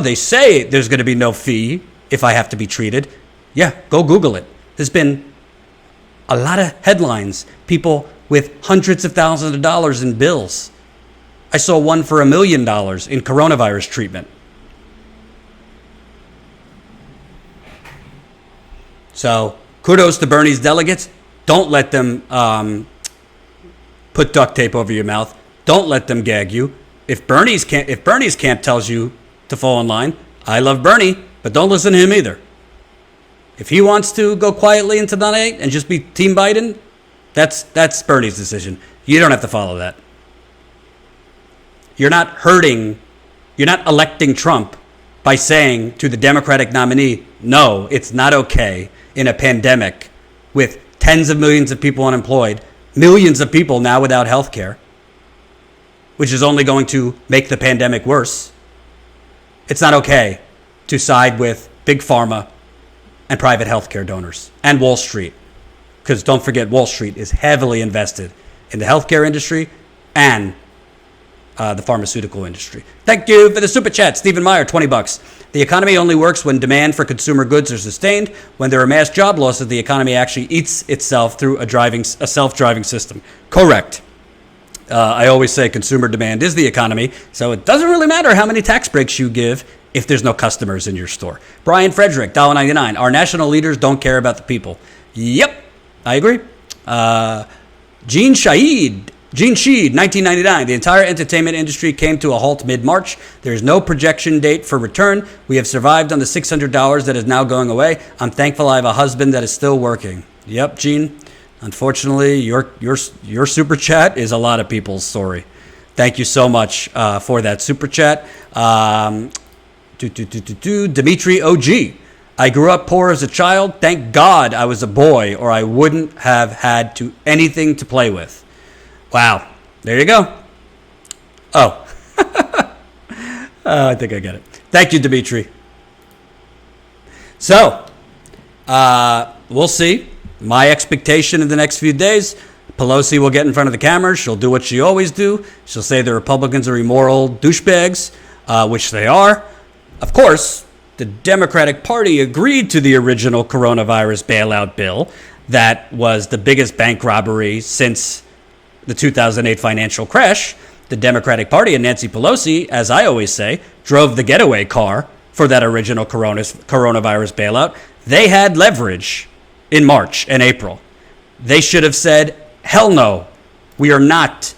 They say there's going to be no fee if I have to be treated. Yeah, go Google it. There's been a lot of headlines. People with hundreds of thousands of dollars in bills. I saw one for $1 million in coronavirus treatment. So kudos to Bernie's delegates. Don't let them put duct tape over your mouth. Don't let them gag you. If Bernie's camp tells you to fall in line, I love Bernie, but don't listen to him either. If he wants to go quietly into the night and just be Team Biden, That's Bernie's decision. You don't have to follow that. You're not electing Trump by saying to the Democratic nominee, no, it's not okay in a pandemic with tens of millions of people unemployed, millions of people now without health care, which is only going to make the pandemic worse. It's not okay to side with Big Pharma and private healthcare donors and Wall Street. Because don't forget, Wall Street is heavily invested in the healthcare industry and the pharmaceutical industry. Thank you for the super chat, Stephen Meyer, $20. The economy only works when demand for consumer goods are sustained. When there are mass job losses, the economy actually eats itself through a self-driving system. Correct. I always say consumer demand is the economy, so it doesn't really matter how many tax breaks you give if there's no customers in your store. Brian Frederick, $1.99. Our national leaders don't care about the people. Yep, I agree. Gene Sheed, 1999. The entire entertainment industry came to a halt mid-March. There's no projection date for return. We have survived on the $600 that is now going away. I'm thankful I have a husband that is still working. Yep, Gene. Unfortunately, your super chat is a lot of people's story. Thank you so much for that super chat. Dimitri OG. I grew up poor as a child. Thank God I was a boy, or I wouldn't have had anything to play with. Wow. There you go. Oh. I think I get it. Thank you, Dimitri. So, we'll see. My expectation in the next few days, Pelosi will get in front of the cameras. She'll do what she always do. She'll say the Republicans are immoral douchebags, which they are. Of course, the Democratic Party agreed to the original coronavirus bailout bill that was the biggest bank robbery since the 2008 financial crash. The Democratic Party and Nancy Pelosi, as I always say, drove the getaway car for that original coronavirus bailout. They had leverage in March and April. They should have said, hell no, we are not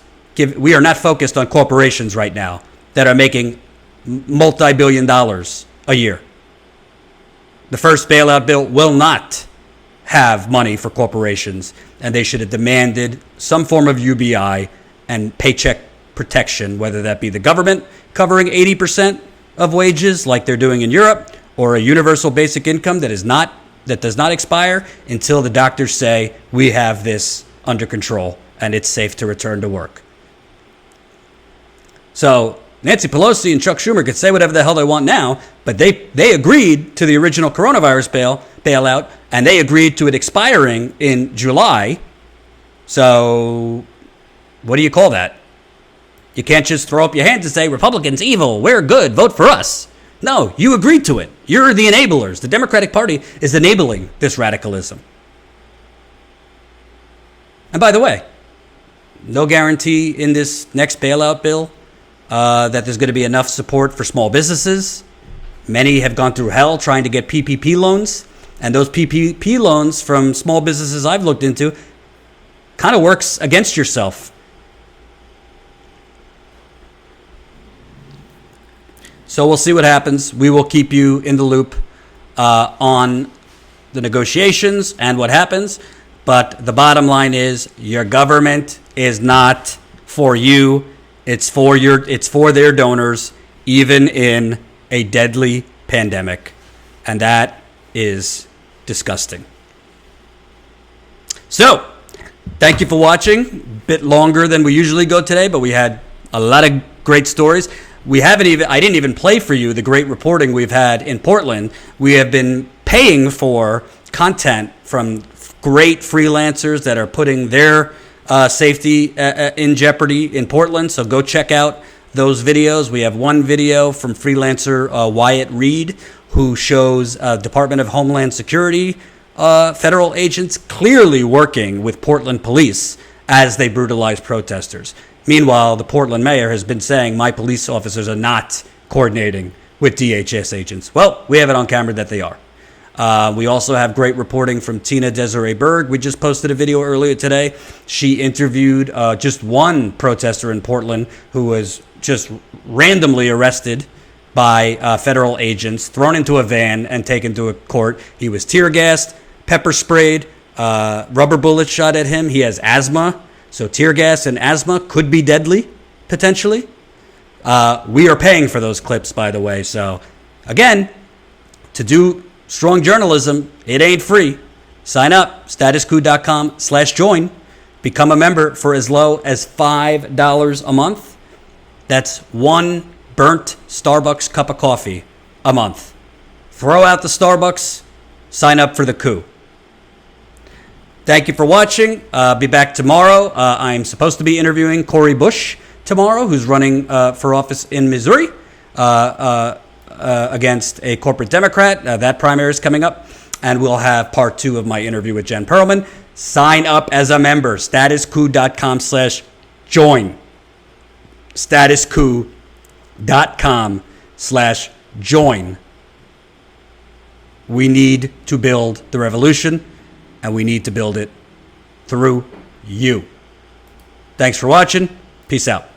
focused on corporations right now that are making multi-billion dollars a year. The first bailout bill will not have money for corporations, and they should have demanded some form of UBI and paycheck protection, whether that be the government covering 80% of wages like they're doing in Europe, or a universal basic income that does not expire until the doctors say we have this under control and it's safe to return to work. So Nancy Pelosi and Chuck Schumer could say whatever the hell they want now, but they agreed to the original coronavirus bailout, and they agreed to it expiring in July. So what do you call that? You can't just throw up your hands and say, Republicans evil, we're good, vote for us. No, you agreed to it. You're the enablers. The Democratic Party is enabling this radicalism. And by the way, no guarantee in this next bailout bill that there's going to be enough support for small businesses. Many have gone through hell trying to get PPP loans, and those PPP loans from small businesses I've looked into kind of works against yourself. So we'll see what happens. We will keep you in the loop on the negotiations and what happens. But the bottom line is your government is not for you. It's for their donors, even in a deadly pandemic. And that is disgusting. So, thank you for watching. A bit longer than we usually go today, but we had a lot of great stories. I didn't even play for you the great reporting we've had in Portland. We have been paying for content from great freelancers that are putting their safety in jeopardy in Portland. So go check out those videos. We have one video from freelancer Wyatt Reed, who shows Department of Homeland Security federal agents clearly working with Portland police as they brutalize protesters. Meanwhile, the Portland mayor has been saying my police officers are not coordinating with DHS agents. Well, we have it on camera that they are. We also have great reporting from Tina Desiree Berg. We just posted a video earlier today. She interviewed just one protester in Portland who was just randomly arrested by federal agents, thrown into a van and taken to a court. He was tear gassed, pepper sprayed, rubber bullets shot at him. He has asthma, so tear gas and asthma could be deadly, potentially. We are paying for those clips, by the way. So, again, to do strong journalism, it ain't free. Sign up, statuscoup.com/join. Become a member for as low as $5 a month. That's one burnt Starbucks cup of coffee a month. Throw out the Starbucks, sign up for the coup. Thank you for watching. Be back tomorrow. I'm supposed to be interviewing Cori Bush tomorrow, who's running for office in Missouri against a corporate Democrat. That primary is coming up. And we'll have part 2 of my interview with Jen Perelman. Sign up as a member. statuscoup.com/join. statuscoup.com/join. We need to build the revolution, and we need to build it through you. Thanks for watching. Peace out.